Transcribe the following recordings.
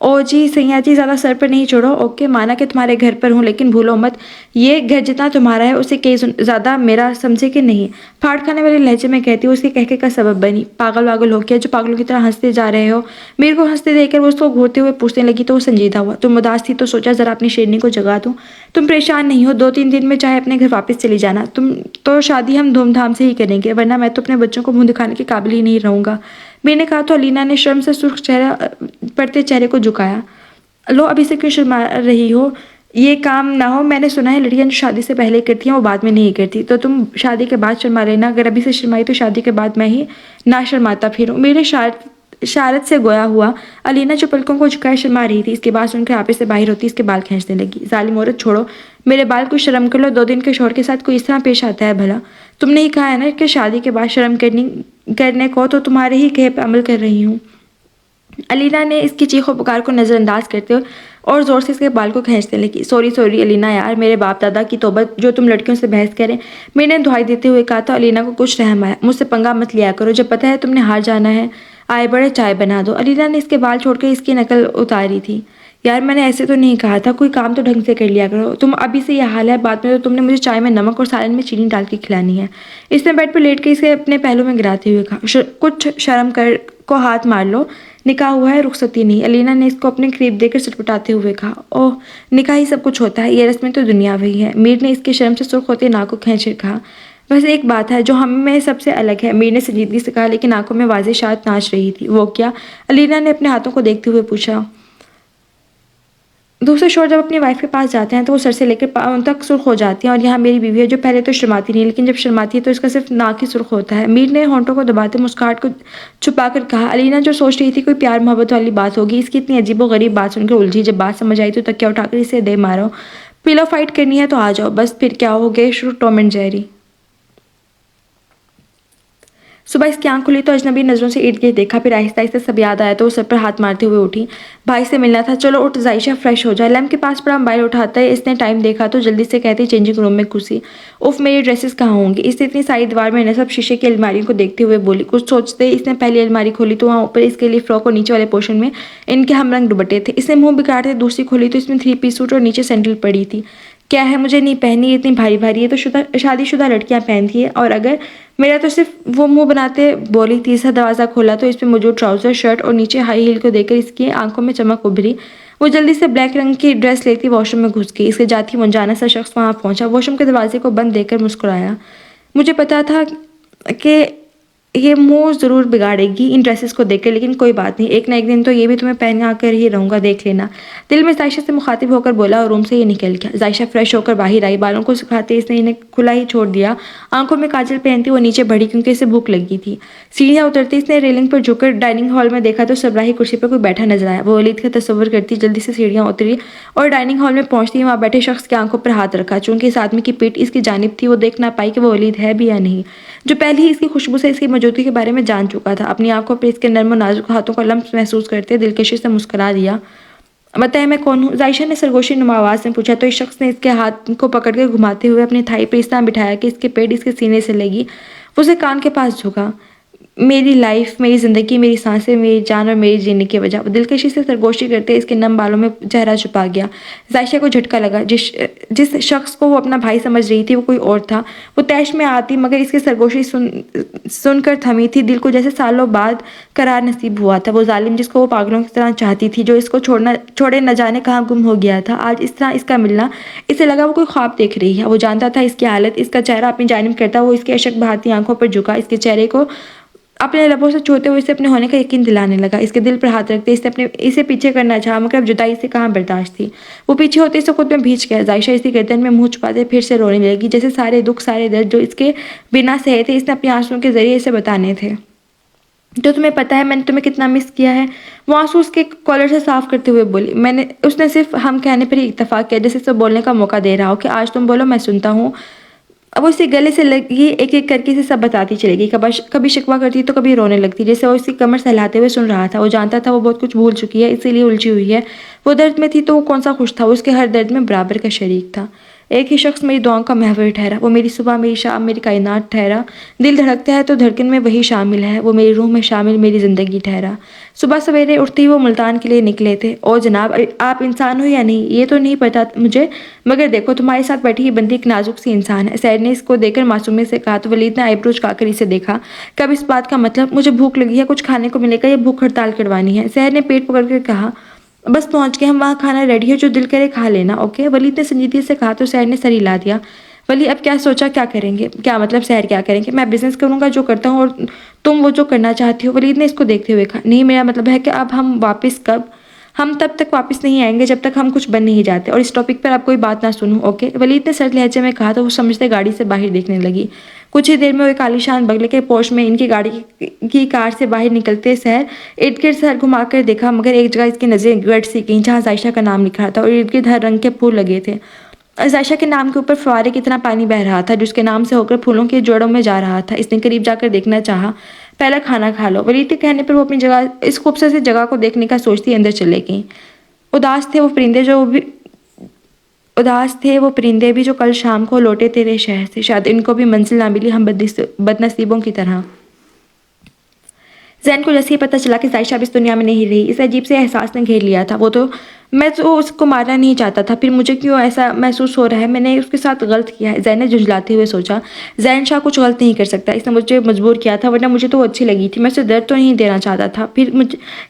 او جی سیاح جی زیادہ سر پر نہیں چڑھو، اوکے مانا کہ تمہارے گھر پر ہوں لیکن بھولو مت یہ گھر جتنا تمہارا ہے اسے کئی زیادہ میرا سمجھے کہ نہیں، پھاڑ کھانے والے لہجے میں کہتی ہوں، اس کے کہکے کا سبب بنی، پاگل واگل ہو کیا جو پاگلوں کی طرح ہنستے جا رہے ہو؟ میر کو ہنستے دیکھ کر وہ اس کو گھورتے ہوئے پوچھنے لگی تو وہ سنجیدہ ہوا، تم اداس تھی تو سوچا ذرا اپنی شیرنی کو جگا دوں، تم پریشان نہیں ہو، 2-3 دن میں چاہے اپنے گھر واپس چلی جانا، تم تو شادی ہم دھوم دھام سے ہی کریں گے ورنہ میں تو اپنے بچوں کو منہ دکھانے کے قابل ہی نہیں رہوں گا۔ میر نے کہا تو علینا نے شرم سے سرخ چہرہ پڑتے چہرے کو جھکایا، لو ابھی سے کیوں شرما رہی ہو؟ یہ کام نہ ہو، میں نے سنا ہے لڑکیاں جو شادی سے پہلے کرتی ہیں وہ بعد میں نہیں کرتی، تو تم شادی کے بعد شرما لینا، اگر ابھی سے شرمائی تو شادی کے بعد میں ہی نہ شرماتا پھروں۔ میرے شارت سے گویا ہوا، علینا جو پلکوں کو جھکائے شرما رہی تھی، اس کی بات سن کر آپے سے باہر ہوتی اس کے بال کھینچنے لگی، ظالم عورت چھوڑو میرے بال کو، شرم کر لو، 2 دن کے شوہر کے ساتھ کوئی اس طرح پیش آتا ہے بھلا؟ تم نے ہی کہا ہے نا کہ شادی کے بعد شرم کرنے کو، تو تمہارے ہی کہے پہ عمل کر رہی ہوں۔ علینا نے اس کی چیخ و پکار کو نظر انداز کرتے اور زور سے اس کے بال کو کھینچنے لگی، سوری علینا یار، میرے باپ دادا کی توبہ جو تم لڑکیوں سے بحث کریں۔ میں نے دہائی دیتے ہوئے کہا تو علینا کو کچھ رحم آیا، مجھ سے پنگا مت لیا کرو، جب پتہ ہے تم نے ہار جانا ہے، آئے بڑے چائے بنا دو۔ علینا نے اس کے بال چھوڑ کر اس کی نقل اتاری تھی، یار میں نے ایسے تو نہیں کہا تھا، کوئی کام تو ڈھنگ سے کر لیا کرو، تم ابھی سے یہ حال ہے، بعد میں تو تم نے مجھے چائے میں نمک اور سالن میں چینی ڈال کے کھلانی ہے۔ اس نے بیڈ پر لیٹ کے اسے اپنے پہلو میں گراتے ہوئے کہا، کچھ شرم کر کو ہاتھ مار لو، نکاح ہوا ہے رخصتی نہیں۔ علینا نے اس کو اپنے قریب دے کر سٹپٹاتے ہوئے کہا، اوہ نکاح ہی سب کچھ ہوتا ہے، یہ رسمیں تو دنیا وہی ہے۔ میر نے اس کے شرم سے سرخ ہوتے ناک کو کھینچ کر کہا، بس ایک بات ہے جو ہم میں سب سے الگ ہے۔ میر نے سنجیدگی سے کہا لیکن آنکھوں میں واضح شاعت ناچ رہی تھی۔ وہ کیا؟ علینا نے اپنے ہاتھوں کو دیکھتے ہوئے پوچھا۔ دوسرے شوہر جب اپنی وائف کے پاس جاتے ہیں تو وہ سر سے لے کر پاؤں تک سرخ ہو جاتی ہیں، اور یہاں میری بیوی ہے جو پہلے تو شرماتی نہیں لیکن جب شرماتی ہے تو اس کا صرف ناک ہی سرخ ہوتا ہے۔ میر نے ہونٹوں کو دباتے مسکراہٹ کو چھپا کر کہا، علینا جو سوچ رہی تھی کوئی پیار محبت والی بات ہوگی، اس کی اتنی عجیب و غریب بات سن کر الجھی، جب بات سمجھ آئی تو تکیہ اٹھا کر اسے دے مارو، پیلو فائٹ کرنی ہے تو آ جاؤ، بس پھر کیا ہو گئے شروع ٹام اینڈ جیری۔ صبح اس کی آنکھ کھلی تو اجنبی نظروں سے ارد گرد دیکھا، پھر آہستہ آہستہ سب یاد آیا تو وہ سر پر ہاتھ مارتے ہوئے اٹھی، بھائی سے ملنا تھا، چلو اٹھ عائشہ فریش ہو جائے۔ لیمپ کے پاس پڑا موبائل اٹھاتا ہے اس نے ٹائم دیکھا تو جلدی سے کہتے چینجنگ روم میں گھسی، اف میری ڈریسز کہاں ہوں گی؟ اس نے اتنی ساری دیوار میں نصب شیشے کی الماریوں کو دیکھتے ہوئے بولی، کچھ سوچتے اس نے پہلی الماری کھولی تو وہاں اوپر اس کے لیے فراک اور نیچے والے پورشن میں ان کے ہم رنگ دوپٹے تھے، اس نے منہ بگاڑتے دوسری کھولی تو اس میں 3 پیس سوٹ اور نیچے سینڈل پڑی تھی، کیا ہے مجھے نہیں پہننی، یہ اتنی بھاری بھاری ہے تو شادی شدہ لڑکیاں پہنتی ہیں، اور اگر میرا تو صرف وہ منہ بناتے بولی۔ تیسرا دروازہ کھولا تو اس پہ موجود ٹراؤزر شرٹ اور نیچے ہائی ہیل کو دیکھ کر اس کی آنکھوں میں چمک ابھری، وہ جلدی سے بلیک رنگ کی ڈریس لیتی واش روم میں گھس گئی، اس کے جاتی منجانا سا شخص وہاں پہنچا، واش روم کے دروازے کو بند دیکھ کر مسکرایا، مجھے پتا تھا کہ یہ منہ ضرور بگاڑے گی ان ڈریسز کو دیکھ کر، لیکن کوئی بات نہیں، ایک نہ ایک دن تو یہ بھی تمہیں پہنا کر ہی رہوں گا، دیکھ لینا، دل میں عائشہ سے مخاطب ہو کر بولا اور روم سے یہ نکل گیا۔ عائشہ فریش ہو کر باہر آئی، بالوں کو سکھاتے اس نے انہیں کھلا ہی چھوڑ دیا، آنکھوں میں کاجل پہنتی وہ نیچے بڑھی کیونکہ اسے بھوک لگی تھی، سیڑھیاں اترتی اس نے ریلنگ پر جھک کر ڈائننگ ہال میں دیکھا تو سربراہی کرسی پر کوئی بیٹھا نظر آیا، وہ ولید کا تصور کرتی جلدی سے سیڑھیاں اتری اور ڈائننگ ہال میں پہنچتی وہاں بیٹھے شخص کی آنکھوں پر ہاتھ رکھا، چونکہ اس آدمی کی پیٹھ اس کی جانب تھی وہ دیکھ نہ پائی کہ وہ ولید ہے بھی یا نہیں، جو پہلے ہی اس کی خوشبو سے اس کی موجودگی کے بارے میں جان چکا تھا۔ اپنی آنکھوں پر اس کے نرم و نازک ہاتھوں کا لمس محسوس کرتے دلکشی سے مسکرا دیا، بتائیں میں کون ہوں؟ عائشہ نے سرگوشی نما آواز میں پوچھا تو اس شخص نے اس کے ہاتھ کو پکڑ کے گھماتے ہوئے اپنی تھائی پر اس طرح بٹھایا کہ اس کے پیٹ اس کے سینے سے لگی، وہ اسے کان کے پاس جھکا، میری لائف، میری زندگی، میری سانسیں، میری جان اور میری جینے کی وجہ، وہ دلکشی سے سرگوشی کرتے اس کے نم بالوں میں چہرہ چھپا گیا۔ عائشہ کو جھٹکا لگا، جس شخص کو وہ اپنا بھائی سمجھ رہی تھی وہ کوئی اور تھا، وہ تیش میں آتی مگر اس کی سرگوشی سن کر تھمی تھی، دل کو جیسے سالوں بعد قرار نصیب ہوا تھا، وہ ظالم جس کو وہ پاگلوں کی طرح چاہتی تھی، جو اس کو چھوڑے نہ جانے کہاں گم ہو گیا تھا، آج اس طرح اس کا ملنا، اسے لگا وہ کوئی خواب دیکھ رہی ہے، وہ جانتا تھا اس کی حالت، اس کا چہرہ اپنی جانب کرتا وہ اس کے اشک بہاتی آنکھوں پر جھکا، اس کے چہرے کو اپنے لبوں سے چھوتے ہوئے اسے اپنے ہونے کا یقین دلانے لگا، اس کے دل پر ہاتھ رکھتے اسے پیچھے کرنا چاہا مگر اب جدائی سے کہاں برداشت تھی، وہ پیچھے ہوتے اسے خود میں بھیج گیا۔ عائشہ اسی گردن میں منہ چھپاتے پھر سے رونے لگی، جیسے سارے دکھ سارے درد جو اس کے بنا سہے تھے اس نے اپنے آنسوؤں کے ذریعے اسے بتانے تھے، تو تمہیں پتہ ہے میں نے تمہیں کتنا مس کیا ہے، وہ آنسو اس کے کالر سے صاف کرتے ہوئے بولی، اس نے صرف ہم کہنے پر ہی اکتفا کیا، جیسے اسے بولنے کا موقع دے رہا ہو کہ آج تم بولو میں سنتا ہوں، اب وہ اسی گلے سے لگی ایک ایک کر کے اسے سب بتاتی چلے گی، کبھی شکوہ کرتی تو کبھی رونے لگتی، جیسے وہ اس کی کمر سہلاتے ہوئے سن رہا تھا، وہ جانتا تھا وہ بہت کچھ بھول چکی ہے اسی لیے الجھی ہوئی ہے، وہ درد میں تھی تو وہ کون سا خوش تھا، وہ اس کے ہر درد میں برابر کا شریک تھا۔ ایک ہی شخص میری دعاؤں کا محور ٹھہرا، وہ میری صبح، میری شام، میری کائنات ٹھہرا۔ دل دھڑکتا ہے تو دھڑکن میں وہی شامل ہے، وہ میری روح میں شامل میری زندگی ٹھہرا۔ صبح سویرے اٹھتے ہی وہ ملتان کے لیے نکلے تھے۔ او جناب، آپ انسان ہو یا نہیں یہ تو نہیں پتا مجھے، مگر دیکھو تمہارے ساتھ بیٹھی یہ بندی ایک نازک سی انسان ہے۔ سید نے اس کو دیکھ کر معصومیت سے کہا تو ولید نے آئی برو جھکا کر اسے دیکھا۔ کب اس بات کا مطلب؟ مجھے بھوک لگی ہے، کچھ کھانے کو ملے گا یا بھوک ہڑتال کروانی ہے؟ سید نے پیٹ پکڑ کر کہا بس پہنچ گئے ہم، وہاں کھانا ریڈی ہے، جو دل کرے کھا لینا، اوکے؟ ولید نے سنجیدگی سے کہا تو سید نے سر ہلا دیا۔ ولی اب کیا سوچا، کیا کریں گے؟ کیا مطلب سحر کیا کریں گے؟ میں بزنس کروں گا جو کرتا ہوں، اور تم وہ جو کرنا چاہتی ہو۔ ولید نے اس کو دیکھتے ہوئے کہا نہیں، میرا مطلب ہے کہ اب ہم واپس کب؟ ہم تب تک واپس نہیں آئیں گے جب تک ہم کچھ بن نہیں جاتے، اور اس ٹاپک پر اب کوئی بات نہ سنوں، اوکے؟ ولید نے سرد لہجے میں کہا تو وہ سمجھتے گاڑی سے باہر دیکھنے لگی۔ کچھ ہی دیر میں وہ ایک عالیشان بنگلے کے پوش میں ان کی گاڑی کی کار سے باہر نکلتے سحر ارد گرد سر گھما کر دیکھا، مگر ایک جگہ اس کی نظریں گڑ سی گئیں جہاں عائشہ کا نام لکھا تھا اور ارد گرد ہر رنگ کے پھول لگے تھے۔ عائشہ کے نام کے اوپر فوارے کی طرح پانی بہہ رہا تھا جو اس کے نام سے ہو کر پھولوں کے جوڑوں میں جا رہا تھا۔ اس نے قریب جا کر دیکھنا چاہا۔ پہلا کھانا کھا لو، ولید کے کہنے پر وہ اپنی جگہ اس خوبصورت سی جگہ کو دیکھنے کا سوچتی اندر چلے گئیں۔ اداس تھے وہ پرندے بھی جو کل شام کو لوٹے تیرے شہر سے، شاید ان کو بھی منزل نہ ملی ہم بد نصیبوں کی طرح۔ زین کو جیسے ہی پتہ چلا کہ عائشہ اب اس دنیا میں نہیں رہی، اس عجیب سے احساس نے گھیر لیا تھا۔ میں تو اس کو مارنا نہیں چاہتا تھا، پھر مجھے کیوں ایسا محسوس ہو رہا ہے؟ میں نے اس کے ساتھ غلط کیا ہے، زین نے جھنجھلاتے ہوئے سوچا۔ زین شاہ کچھ غلط نہیں کر سکتا، اس نے مجھے مجبور کیا تھا، ورنہ مجھے تو وہ اچھی لگی تھی، میں اسے درد تو نہیں دینا چاہتا تھا، پھر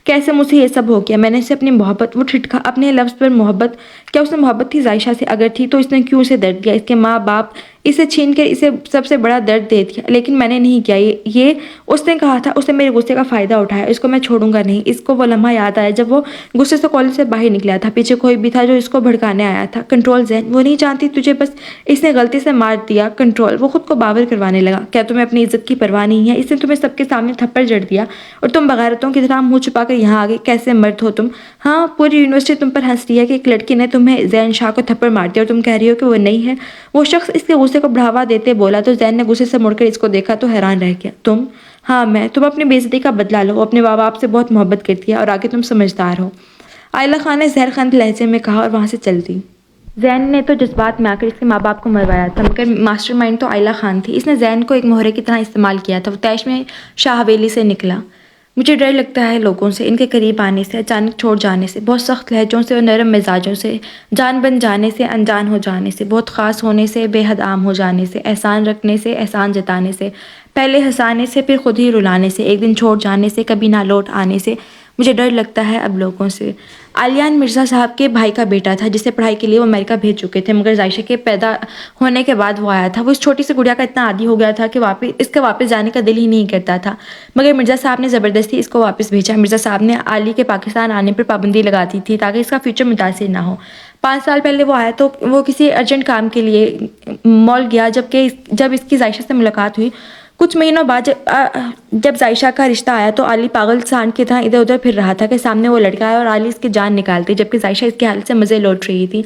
کیسے مجھ سے یہ سب ہو گیا؟ میں نے اسے اپنی محبت، وہ ٹھٹکا اپنے لفظ پر محبت، کیا اس نے محبت تھی عائشہ سے؟ اگر تھی تو اس نے کیوں اسے درد دیا؟ اس کے ماں باپ اسے چھین کر اسے سب سے بڑا درد دے دیا، لیکن میں نے نہیں کیا یہ اس نے کہا تھا۔ اس نے میرے غصے کا فائدہ اٹھایا، اس کو میں چھوڑوں گا نہیں۔ اس کو وہ لمحہ یاد آیا جب وہ غصے سے کالج سے باہر نکلا تھا، پیچھے کوئی بھی تھا جو اس کو بھڑکانے آیا تھا۔ کنٹرول زین، وہ نہیں جانتی تجھے، بس اس نے غلطی سے مار دیا۔ کنٹرول، وہ خود کو باور کروانے لگا، کیا تمہیں اپنی عزت کی پرواہ نہیں ہے؟ اس نے تمہیں سب کے سامنے تھپڑ جڑ دیا اور تم بغیرتوں کی طرح منہ چھپا کر یہاں آ گئے، کیسے مرد ہو تم؟ ہاں، پوری یونیورسٹی تم پر ہنس رہی ہے کہ ایک لڑکی نے تمہیں زین شاہ کو تھپڑ مار دیا اور تم کہہ رہی ہو کہ وہ نہیں ہے۔ وہ شخص اس کے غصے کو بڑھاوا دیتے بولا تو زین نے غصے سے مڑ کر اس کو دیکھا تو حیران رہ گیا۔ تم؟ ہاں میں۔ تم اپنی بے عزتی کا بدلہ لو، اپنے ماں باپ سے بہت محبت کرتی ہے اور آگے تم سمجھدار ہو، آئلہ خان نے زہر خند لہجے میں کہا اور وہاں سے چل دی۔ زین نے تو جذبات میں آ کر اس کے ماں باپ کو مروایا تھا، مگر ماسٹر مائنڈ تو آئلہ خان تھی۔ اس نے زین کو ایک مہرے کی طرح استعمال کیا تھا۔ وہ طیش میں شاہ حویلی سے نکلا۔ مجھے ڈر لگتا ہے لوگوں سے، ان کے قریب آنے سے، اچانک چھوڑ جانے سے، بہت سخت لہجوں سے اور نرم مزاجوں سے، جان بن جانے سے، انجان ہو جانے سے، بہت خاص ہونے سے، بے حد عام ہو جانے سے، احسان رکھنے سے، احسان جتانے سے، پہلے ہنسانے سے، پھر خود ہی رلانے سے، ایک دن چھوڑ جانے سے، کبھی نہ لوٹ آنے سے۔ مجھے ڈر لگتا ہے اب لوگوں سے۔ علیان مرزا صاحب کے بھائی کا بیٹا تھا جسے پڑھائی کے لیے وہ امریکہ بھیج چکے تھے، مگر عائشہ کے پیدا ہونے کے بعد وہ آیا تھا۔ وہ اس چھوٹی سی گڑیا کا اتنا عادی ہو گیا تھا کہ اس کے واپس جانے کا دل ہی نہیں کرتا تھا، مگر مرزا صاحب نے زبردستی اس کو واپس بھیجا۔ مرزا صاحب نے علی کے پاکستان آنے پر پابندی لگا دی تھی تاکہ اس کا فیوچر متاثر نہ ہو۔ 5 سال پہلے وہ آیا تو وہ کسی ارجنٹ کام کے لیے مال گیا، جب اس کی عائشہ سے ملاقات ہوئی۔ کچھ مہینوں بعد جب عائشہ کا رشتہ آیا تو علی پاگل سانڈ کی طرح ادھر ادھر پھر رہا تھا کہ سامنے وہ لڑکا ہے اور علی اس کی جان نکالتی، جبکہ عائشہ اس کی حالت سے مزے لوٹ رہی تھی۔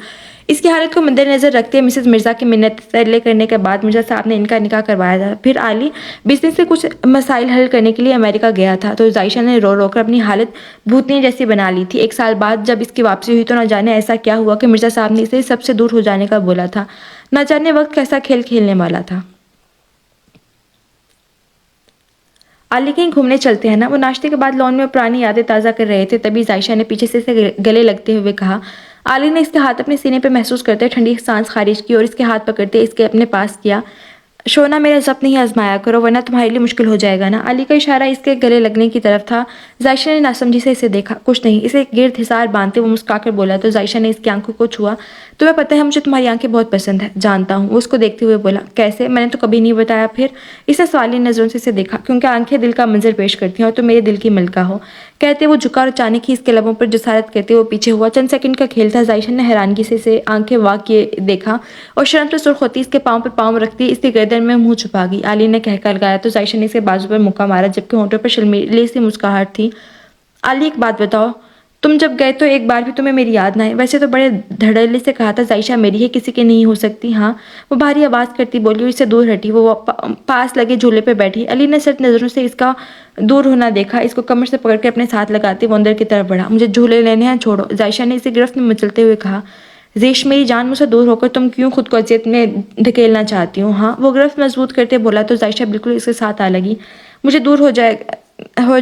اس کی حالت کو مد نظر رکھتے مسز مرزا کی منت ترلے کرنے کے بعد مرزا صاحب نے ان کا نکاح کروایا تھا۔ پھر علی بزنس سے کچھ مسائل حل کرنے کے لیے امریکہ گیا تھا تو عائشہ نے رو رو کر اپنی حالت بھوتنی جیسی بنا لی تھی۔ 1 سال بعد جب اس کی واپسی ہوئی تو نہ جانے ایسا کیا ہوا کہ مرزا صاحب نے اسے سب سے دور ہو جانے کا بولا تھا، نہ جانے وقت کیسا کھیل کھیلنے والا تھا۔ علی کہیں گھومنے چلتے ہیں نا؟ وہ ناشتے کے بعد لان میں پرانی یادیں تازہ کر رہے تھے، تبھی عائشہ نے پیچھے سے اسے گلے لگتے ہوئے کہا۔ علی نے اس کے ہاتھ اپنے سینے پہ محسوس کرتے ٹھنڈی سانس خارج کی اور اس کے ہاتھ پکڑتے اس کے اپنے پاس کیا۔ شونا، میرا ضبط نہیں آزمایا کرو ورنہ تمہارے لیے مشکل ہو جائے گا نا۔ علی کا اشارہ اس کے گلے لگنے کی طرف تھا۔ عائشہ نے ناسمجھی سے اسے دیکھا۔ کچھ نہیں، اسے گرد حصار باندھتے وہ مسکرا کر بولا تو عائشہ نے اس کی آنکھوں کو چھوا۔ تمہیں پتہ ہے مجھے تمہاری آنکھیں بہت پسند ہیں۔ جانتا ہوں، وہ اس کو دیکھتے ہوئے بولا۔ کیسے؟ میں نے تو کبھی نہیں بتایا۔ پھر اس نے سوالی نظروں سے اسے دیکھا۔ کیونکہ آنکھیں دل کا منظر پیش کرتی ہیں اور تم میرے دل کی ملکہ ہو، کہتے وہ جھکا اور اچانک ہی اس کے لبوں پر جسارت کرتے وہ پیچھے ہوا۔ چند سیکنڈ کا کھیل تھا۔ عائشہ نے حیرانگی سے اسے آنکھیں وا کیے دیکھا اور شرم سے سرخ ہوتی اس کے پاؤں پر پاؤں رکھتی اس کی گردن میں منہ چھپا گئی۔ علی نے کہکا لگایا تو عائشہ نے اسے بازو پر مکہ مارا جبکہ ہونٹوں پر شرمیلی سی مسکراہٹ تھی۔ علی، ایک بات بتاؤ، تم جب گئے تو ایک بار بھی تمہیں میری یاد نہ آئی؟ ویسے تو بڑے دھڑلے سے کہا تھا عائشہ میری ہے، کسی کی نہیں ہو سکتی۔ ہاں، وہ بھاری آواز کرتی بولی اور اس سے دور ہٹی۔ وہ پاس لگے جھولے پہ بیٹھی۔ علی نے سرد نظروں سے اس کا دور ہونا دیکھا۔ اس کو کمر سے پکڑ کر اپنے ساتھ لگاتے وہ اندر کی طرف بڑھا۔ مجھے جھولے لینے ہیں، چھوڑو، عائشہ نے اسے گرفت میں مچلتے ہوئے کہا۔ زیش میری جان مجھ سے دور ہو کر تم کیوں خود کو اذیت میں دھکیلنا چاہتی ہو؟ ہاں، وہ گرفت مضبوط کرتے بولا تو عائشہ بالکل اس کے ساتھ آ لگی۔ مجھے دور ہو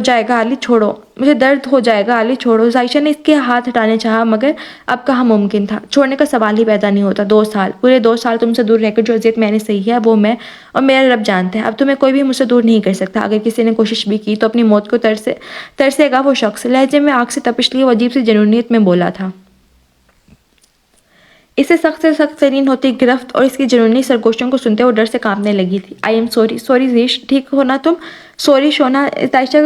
جائے گا علی، چھوڑو، مجھے درد ہو جائے گا علی، چھوڑو۔ عائشہ نے اس کے ہاتھ ہٹانے چاہا مگر اب کہاں ممکن تھا، چھوڑنے کا سوال ہی پیدا نہیں ہوتا۔ 2 سال، پورے 2 سال تم سے دور رہ کر جو اذیت میں نے سہی ہے وہ میں اور میرا رب جانتے ہیں۔ اب تمہیں کوئی بھی مجھ سے دور نہیں کر سکتا۔ اگر کسی نے کوشش بھی کی تو اپنی موت کو ترسے گا وہ شخص۔ لہجے میں آگ سے تپش لی، وہ عجیب سی جنونیت میں بولا تھا۔ اس سے سخت ترین ہوتی گرفت اور اس کی جنونی سرگوشیوں کو سنتے وہ ڈر سے کانپنے لگی تھی۔ آئی ایم سوری زیش، ٹھیک ہو نا تم؟ سوری شونا، عائشہ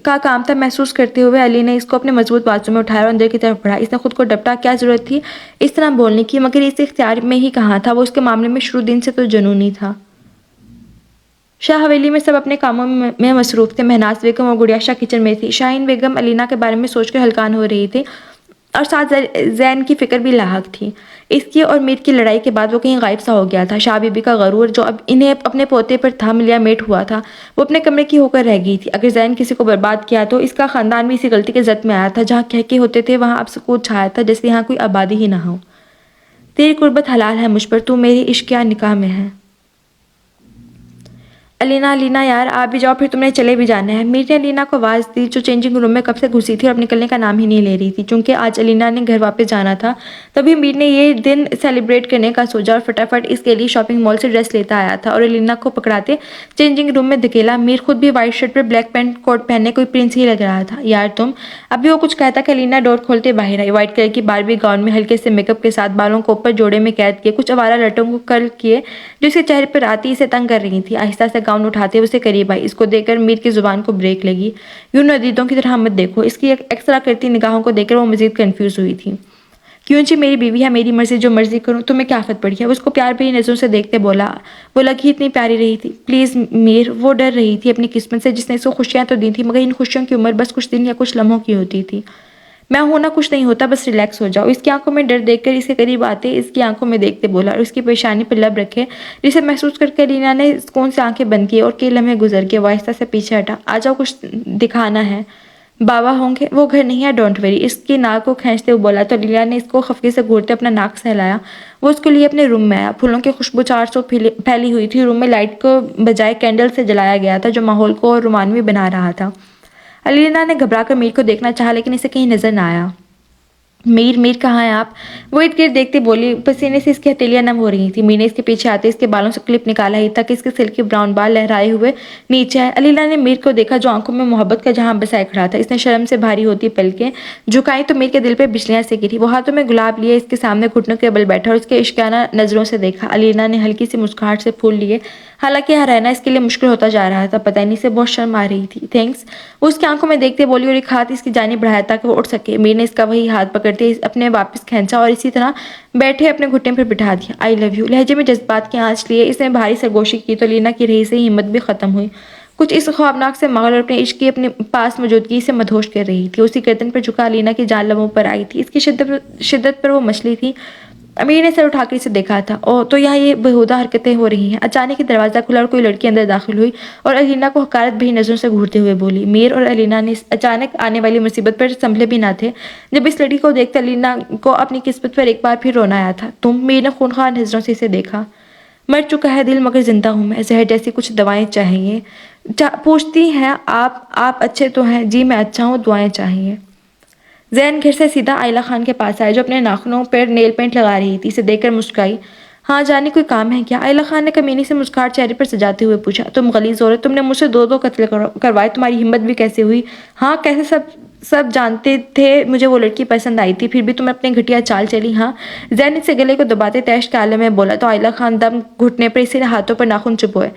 کا کامتا محسوس کرتے ہوئے علی نے اس کو اپنے مضبوط بازو میں اٹھایا اور اندر کی طرف بڑھا۔ اس نے خود کو ڈپٹا، کیا ضرورت تھی اس طرح بولنے کی؟ مگر اس اختیار میں ہی کہاں تھا، وہ اس کے معاملے میں شروع دن سے تو جنونی تھا۔ شاہ حویلی میں سب اپنے کاموں میں مصروف تھے۔ مہناز بیگم اور گڑیا شاہ کچن میں تھی۔ شاہین بیگم علینا کے بارے میں سوچ کر ہلکان ہو رہی تھی اور ساتھ زین کی فکر بھی لاحق تھی۔ اس کی اور میر کی لڑائی کے بعد وہ کہیں غائب سا ہو گیا تھا۔ شاہ بی بی کا غرور جو اب انہیں اپنے پوتے پر تھا ملیا میٹ ہوا تھا، وہ اپنے کمرے کی ہو کر رہ گئی تھی۔ اگر زین کسی کو برباد کیا تو اس کا خاندان بھی اسی غلطی کے زد میں آیا تھا۔ جہاں کہکے ہوتے تھے وہاں اب سکوت چھایا تھا، جیسے یہاں کوئی آبادی ہی نہ ہو۔ تیری قربت حلال ہے مجھ پر، تو میری عشقیہ نکاح میں ہے۔ علینا یار آپ بھی جاؤ، پھر تم نے چلے بھی جانا ہے۔ میر نے علینا کو آواز دی جو چینجنگ روم میں کب سے گھسی تھی اور اب نکلنے کا نام ہی نہیں لے رہی تھی۔ چونکہ آج علینا نے گھر واپس جانا تھا، تبھی میر نے یہ دن سیلیبریٹ کرنے کا سوچا اور فٹافٹ اس کے لیے شاپنگ مال سے ڈریس لیتا آیا تھا اور علینا کو پکڑاتے چینجنگ روم میں دھکیلا۔ میر خود بھی وائٹ شرٹ پر بلیک پینٹ کوٹ پہننے کوئی پرنس ہی لگ رہا تھا۔ یار تم، ابھی وہ کچھ کہتا کہ علینا ڈور کھولتے باہر آئی، وائٹ کلر کی باربی گاؤن میں ہلکے سے میک اپ کے ساتھ، بالوں کو اوپر جوڑے میں قید کیے، کچھ آوارہ لٹوں کو کرل کیے جو اس کے چہرے پر آتی اسے تنگ کر رہی تھی۔ آہستہ سے گاؤن اٹھاتے اسے قریب آئی۔ اس کو دیکھ کر میر کی زبان کو بریک لگی۔ یوں ندیدوں کی طرح مت دیکھو۔ اس کی ایکسرا کرتی نگاہوں کو دیکھ کر وہ مزید کنفیوز ہوئی تھی۔ کیوں جی، میری بیوی ہے، میری مرضی، جو مرضی کروں، تمہیں کیا آفت پڑی ہے؟ وہ اس کو پیار بھری نظروں سے دیکھتے بولا۔ وہ لگ ہی اتنی پیاری رہی تھی۔ پلیز میر، وہ ڈر رہی تھی اپنی قسمت سے جس نے اس کو خوشیاں تو دی تھی مگر ان خوشیوں کی عمر بس کچھ دن یا کچھ لمحوں کی ہوتی تھی۔ میں ہوں نا، کچھ نہیں ہوتا، بس ریلیکس ہو جاؤ۔ اس کی آنکھوں میں ڈر دیکھ کر اس کے قریب آتے اس کی آنکھوں میں دیکھتے بولا اور اس کی پیشانی پر لب رکھے جسے محسوس کر کے علینا نے سکون سے آنکھیں بند کی اور کئی لمحے گزر گئے۔ وہ آہستہ سے پیچھے ہٹا۔ آ جاؤ، کچھ دکھانا ہے۔ بابا ہوں گے؟ وہ گھر نہیں ہے، ڈونٹ وری۔ اس کی ناک کو کھینچتے ہوئے بولا تو علینا نے اس کو خفگی سے گھورتے اپنا ناک سہلایا۔ وہ اس کو لیے اپنے روم میں آیا۔ پھولوں کی خوشبو 400 پھیلی ہوئی تھی۔ روم میں لائٹ کو بجائے کینڈل سے جلایا گیا تھا جو ماحول کو اور رومانوی بنا رہا تھا۔ علینا نے گھبرا کر میر کو دیکھنا چاہا لیکن اسے کہیں نظر نہ آیا۔ میر کہاں ہیں آپ؟ وہ ارد گرد دیکھتے بولی۔ پسینے سے اس کی ہتھیلیاں نم ہو رہی تھیں۔ میر نے اس کے پیچھے آتے اس کے بالوں سے کلپ نکالا ہی تک اس کے سلکی براؤن بال لہرائے ہوئے نیچے آئے۔ علینا نے میر کو دیکھا جو آنکھوں میں محبت کا جہاں بسائے کھڑا تھا۔ اس نے شرم سے بھاری ہوتی پلکیں جھکائیں تو میر کے دل پہ بجلیاں سے گری۔ وہ ہاتھوں میں گلاب لیے اس کے سامنے گھٹنوں کے بل بیٹھا اور اس کے عشقانہ نظروں سے دیکھا۔ علینا نے ہلکی سی مسکراہٹ سے پھول لیے، حالانکہ یہاں رہنا اس کے لیے مشکل ہوتا جا رہا تھا۔ پتہ نہیں، اسے بہت شرم آ رہی تھی۔ تھینکس، وہ اس کی آنکھوں میں دیکھتے بولی اور ایک ہاتھ اس کی جانب بڑھایا تاکہ وہ اٹھ سکے۔ میر نے اس کا وہی ہاتھ پکڑتے اپنے واپس کھینچا اور اسی طرح بیٹھے اپنے گھٹنے پر بٹھا دیا۔ آئی لو یو، لہجے میں جذبات کی آنچ لیے اس نے بھاری سرگوشی کی تو علینا کی رہی سے ہی ہمت بھی ختم ہوئی۔ کچھ اس خوابناک سے ماحول اور اپنے عشق کی اپنے پاس موجودگی سے مدہوش کر رہی تھی۔ اسی گردن پر جھکا علینا کی جان لبوں پر آئی تھی۔ اس کی شدت پر وہ مچلی تھی۔ امیر نے سر اٹھا کر اسے دیکھا تھا۔ اوہ، تو یہاں یہ بےہودہ حرکتیں ہو رہی ہیں۔ اچانک ہی دروازہ کھلا اور کوئی لڑکی اندر داخل ہوئی اور علینا کو حقارت بھری نظروں سے گھورتے ہوئے بولی۔ میر اور علینا نے اس اچانک آنے والی مصیبت پر سنبھلے بھی نہ تھے۔ جب اس لڑکی کو دیکھتے علینا کو اپنی قسمت پر ایک بار پھر رونا آیا تھا۔ تم؟ میر نے خونخوار نظروں سے اسے دیکھا۔ مر چکا ہے دل مگر زندہ ہوں میں، زہر جیسی کچھ دوائیں چاہیے۔ پوچھتی ہیں آپ اچھے تو ہیں؟ جی میں اچھا ہوں، دعائیں چاہیے۔ زین گھر سے سیدھا آئلہ خان کے پاس آیا جو اپنے ناخنوں پر نیل پینٹ لگا رہی تھی۔ اسے دیکھ کر مسکرائی۔ ہاں جانی، کوئی کام ہے کیا؟ آئلہ خان نے کمینی سے مسکراہٹ چہرے پر سجاتے ہوئے پوچھا۔ تم غلیظ عورت، تم نے مجھ سے 2 قتل کروائے، تمہاری ہمت بھی کیسے ہوئی؟ ہاں، کیسے سب جانتے تھے مجھے وہ لڑکی پسند آئی تھی، پھر بھی تم اپنے گھٹیا چال چلی؟ ہاں، زین اس سے گلے کو دباتے تیش کے عالم میں بولا تو آئلہ خان دم گھٹنے پر اسے ہاتھوں پر ناخن چبھوئے۔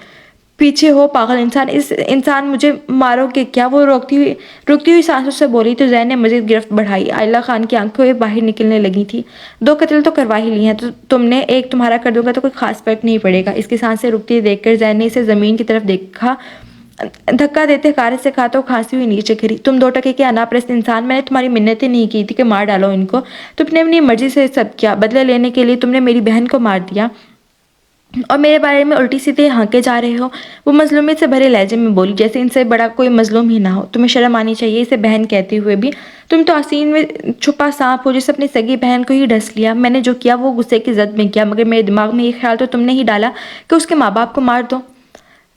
پیچھے ہو پاگل انسان، اس انسان مجھے مارو گے کیا؟ وہ روکتی ہوئی سانسوں سے بولی تو زین نے مزید گرفت بڑھائی۔ آئلہ خان کی آنکھیں باہر نکلنے لگی تھیں۔ 2 قتل تو کروا ہی لی ہیں تو تم نے، ایک تمہارا کر دوں گا تو کوئی خاص فرق نہیں پڑے گا۔ اس کی سانسیں رکتی دیکھ کر زین نے اسے زمین کی طرف دیکھا، دھکا دیتے حقارت سے کہا تو کھانسی ہوئی نیچے گری۔ تم 2 ٹکے کے انا پرست انسان، میں نے تمہاری منتیں نہیں کی تھی کہ مار ڈالو ان کو، تم نے اپنی مرضی سے سب کیا۔ بدلہ لینے کے لیے تم نے میری بہن کو مار دیا۔ اور میرے بارے میں الٹی سیدھے ہانکے جا رہے ہو۔ وہ مظلومیت سے بھرے لہجے میں بولی، جیسے ان سے بڑا کوئی مظلوم ہی نہ ہو۔ تمہیں شرم آنی چاہیے اسے بہن کہتے ہوئے بھی۔ تم تو آستین میں چھپا سانپ ہو جسے اپنی سگی بہن کو ہی ڈس لیا۔ میں نے جو کیا وہ غصے کی زد میں کیا، مگر میرے دماغ میں یہ خیال تو تم نے ہی ڈالا کہ اس کے ماں باپ کو مار دو۔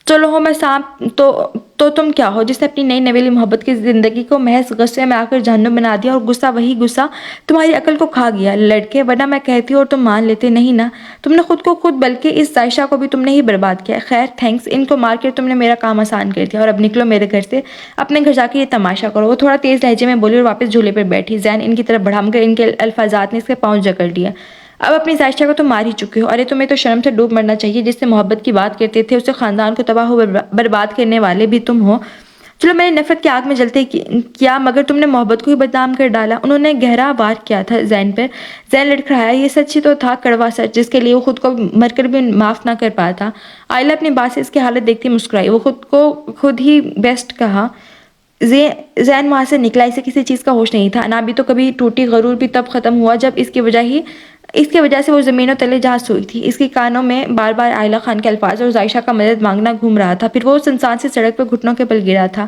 چلو ہو میں سانپ تو تم کیا ہو جس نے اپنی نئی نویلی محبت کی زندگی کو محض غصے میں آ کر جہنم بنا دیا، اور غصہ وہی غصہ تمہاری عقل کو کھا گیا لڑکے، ورنہ میں کہتی اور تم مان لیتے نہیں نا۔ تم نے خود کو بلکہ اس عائشہ کو بھی تم نے ہی برباد کیا۔ خیر تھینکس، ان کو مار کر تم نے میرا کام آسان کر دیا، اور اب نکلو میرے گھر سے، اپنے گھر جا کے یہ تماشا کرو۔ وہ تھوڑا تیز لہجے میں بولی اور واپس جھولے پر بیٹھی۔ زین ان کی طرف بڑھا مگر ان کے الفاظات نے اس کے پاؤں جکڑ لیا۔ اب اپنی عائشہ کو تو مار ہی چکے ہو، ارے تمہیں تو شرم سے ڈوب مرنا چاہیے۔ جس سے محبت کی بات کرتے تھے اسے خاندان کو تباہ و برباد کرنے والے بھی تم ہو۔ چلو میں نے نفرت کی آگ میں جلتے کیا، مگر تم نے محبت کو ہی بدنام کر ڈالا۔ انہوں نے گہرا وار کیا تھا زین پر۔ زین لڑکھڑایا، یہ سچ ہی تو تھا، کڑوا سچ، جس کے لیے وہ خود کو مر کر بھی معاف نہ کر پاتا۔ آئلہ اپنی بات سے اس کی حالت دیکھتی مسکرائی۔ وہ خود کو خود ہی بیسٹ کہا۔ زین وہاں سے نکلا، اسے کسی چیز کا ہوش نہیں تھا، نہ بھی تو کبھی ٹوٹی غرور بھی تب ختم ہوا جب اس کی وجہ سے وہ زمینوں تلے جہاں سوئی تھی۔ اس کے کانوں میں بار بار عائلہ خان کے الفاظ اور عائشہ کا مدد مانگنا گھوم رہا تھا۔ پھر وہ سنسان سی سڑک پر گھٹنوں کے بل گرا تھا۔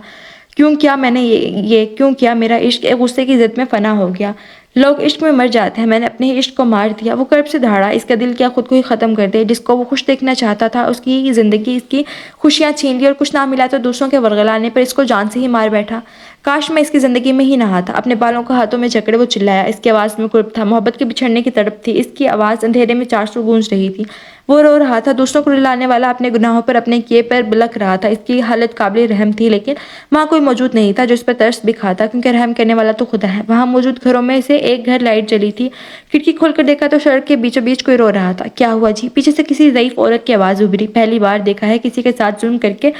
کیوں کیا میں نے یہ کیوں کیا؟ میرا عشق ایک غصے کی زد میں فنا ہو گیا۔ لوگ عشق میں مر جاتے ہیں، میں نے اپنے عشق کو مار دیا۔ وہ کرب سے دھاڑا، اس کا دل کیا خود کو ہی ختم کر دے۔ جس کو وہ خوش دیکھنا چاہتا تھا اس کی زندگی، اس کی خوشیاں چھین لی، اور کچھ نہ ملا تو دوسروں کے ورغلانے پر اس کو جان سے ہی مار بیٹھا۔ کاش میں اس کی زندگی میں ہی نہ آتا۔ اپنے بالوں کو ہاتھوں میں جکڑے وہ چلایا۔ اس کی آواز میں قرب تھا، محبت کے بچھڑنے کی تڑپ تھی۔ اس کی آواز اندھیرے میں چار سو گونج رہی تھی۔ وہ رو رہا تھا، دوسروں کو رلانے والا اپنے گناہوں پر، اپنے کیے پر بلک رہا تھا۔ اس کی حالت قابل رحم تھی، لیکن وہاں کوئی موجود نہیں تھا جو اس پر ترس دکھاتا، کیونکہ رحم کرنے والا تو خدا ہے۔ وہاں موجود گھروں میں سے ایک گھر لائٹ جلی تھی۔ کھڑکی کھول کر دیکھا تو سڑک کے بیچوں بیچ کوئی رو رہا تھا۔ کیا ہوا جی؟ پیچھے سے کسی ضعیف عورت کی آواز ابھری۔ پہلی بار دیکھا ہے کسی کے ساتھ ظلم کر کے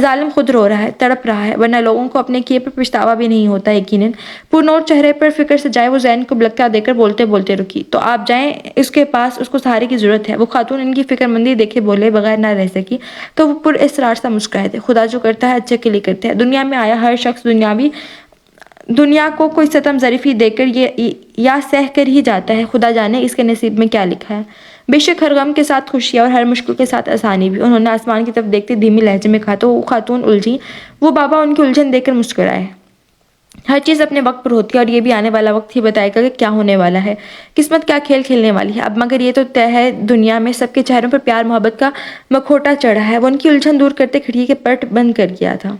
ظالم خود رو رہا ہے، تڑپ رہا ہے، ورنہ لوگوں کو اپنے کیے پر پچھتاوا بھی نہیں ہوتا یقیناً۔ پرنور چہرے پر فکر سجائے وہ زین کو بلکہ دے کر بولتے بولتے رکی۔ تو آپ جائیں اس کے پاس، اس کو سہارے کی ضرورت ہے۔ وہ خاتون ان کی فکر مندی دیکھے بولے بغیر نہ رہ سکی، تو وہ پر اسرار سا مسکرائے تھے۔ خدا جو کرتا ہے اچھے کے لیے کرتا ہے۔ دنیا میں آیا ہر شخص دنیا کو کوئی ستم ظرفی دے کر یا سہ کر ہی جاتا ہے، خدا جانے اس کے نصیب میں کیا لکھا ہے۔ بے شک ہر غم کے ساتھ خوشی اور ہر مشکل کے ساتھ آسانی بھی۔ انہوں نے آسمان کی طرف دیکھتے دھیمی لہجے میں کہا، تو وہ خاتون الجھی۔ وہ بابا ان کی الجھن دیکھ کر مسکرائے۔ ہر چیز اپنے وقت پر ہوتی ہے، اور یہ بھی آنے والا وقت ہی بتائے گا کہ کیا ہونے والا ہے، قسمت کیا کھیل کھیلنے والی ہے۔ اب مگر یہ تو طے ہے دنیا میں سب کے چہروں پر پیار محبت کا مکھوٹا چڑھا ہے۔ وہ ان کی الجھن دور کرتے کھڑکی کے پٹ بند کر گیا تھا۔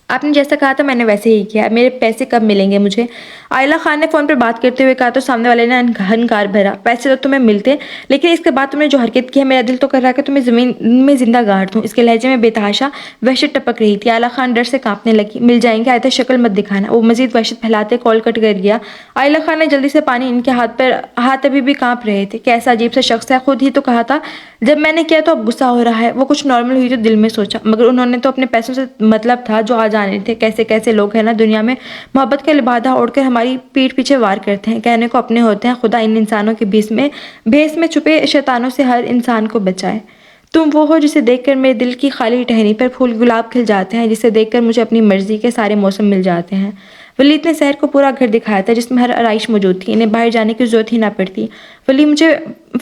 آپ نے جیسا کہا تھا میں نے ویسے ہی کیا۔ میرے پیسے کب ملیں گے مجھے؟ عائلہ خان نے فون پر بات کرتے ہوئے کہا، تو سامنے والے نے ہنکار بھرا، پیسے تو تمہیں ملتے، لیکن اس کے بعد تم نے جو حرکت کی ہے میرا دل تو کر رہا ہے کہ تمہیں زمین میں زندہ گاڑ دوں۔ اس کے لہجے میں بے تحاشا وحشت ٹپک رہی تھی۔ عائلہ خان ڈر سے کانپنے لگی۔ مل جائیں گے، آئے شکل مت دکھانا۔ وہ مزید وحشت پھیلاتے کال کٹ کر گیا۔ عائلہ خان نے جلدی سے پانی ان کے ہاتھ ابھی بھی کانپ رہے تھے۔ کیسا عجیب سا شخص ہے، خود ہی تو کہا تھا جب میں نے کیا تو اب غصہ ہو رہا ہے۔ وہ کچھ نارمل ہوئی تو دل میں سوچا، مگر انہوں نے تو اپنے پیسوں سے مطلب تھا جو آ جانے تھے۔ کیسے لوگ ہیں نا دنیا میں، محبت کا لبادہ اوڑھ کر ہماری پیٹھ پیچھے وار کرتے ہیں، کہنے کو اپنے ہوتے ہیں۔ خدا ان انسانوں کے بھیس میں چھپے شیطانوں سے ہر انسان کو بچائے۔ تم وہ ہو جسے دیکھ کر میرے دل کی خالی ٹہنی پر پھول گلاب کھل جاتے ہیں، جسے دیکھ کر مجھے اپنی مرضی کے سارے موسم مل جاتے ہیں۔ ولید نے سحر کو پورا گھر دکھایا تھا جس میں ہر آرائش موجود تھی، انہیں باہر جانے کی ضرورت ہی نہ پڑتی۔ ولید مجھے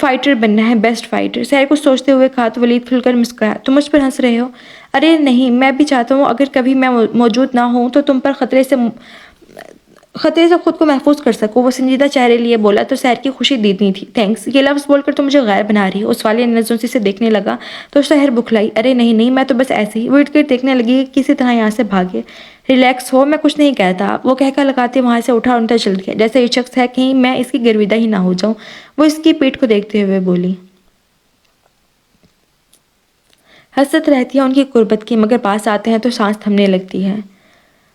فائٹر بننا ہے، بیسٹ فائٹر۔ سحر کو سوچتے ہوئے کہا تو ولید کھل کر مسکرایا۔ تم مجھ پر ہنس رہے ہو؟ ارے نہیں، میں بھی چاہتا ہوں اگر کبھی میں موجود نہ ہوں تو تم پر خطرے سے خود کو محفوظ کر سکو۔ وہ سنجیدہ چہرے لیے بولا تو سحر کی خوشی دیدنی تھی۔ تھینکس، یہ لفظ بول کر تو مجھے غیر بنا رہی ہو۔ اس والی نظروں سے اسے دیکھنے لگا تو سحر بکھلائی، ارے نہیں، میں تو بس ایسے ہی۔ وہ اٹھ کر دیکھنے لگی کہ کسی طرح یہاں سے بھاگے۔ ریلیکس ہو، میں کچھ نہیں کہتا، وہ کہہ کر لگاتے وہاں سے اٹھا اور اندر چل گیا، جیسے یہ شخص ہے کہیں میں اس کی گرویدہ ہی نہ ہو جاؤں۔ وہ اس کی پیٹھ کو دیکھتے ہوئے بولی، حسرت رہتی ہے ان کی قربت کی، مگر پاس آتے ہیں تو سانس تھمنے لگتی ہے۔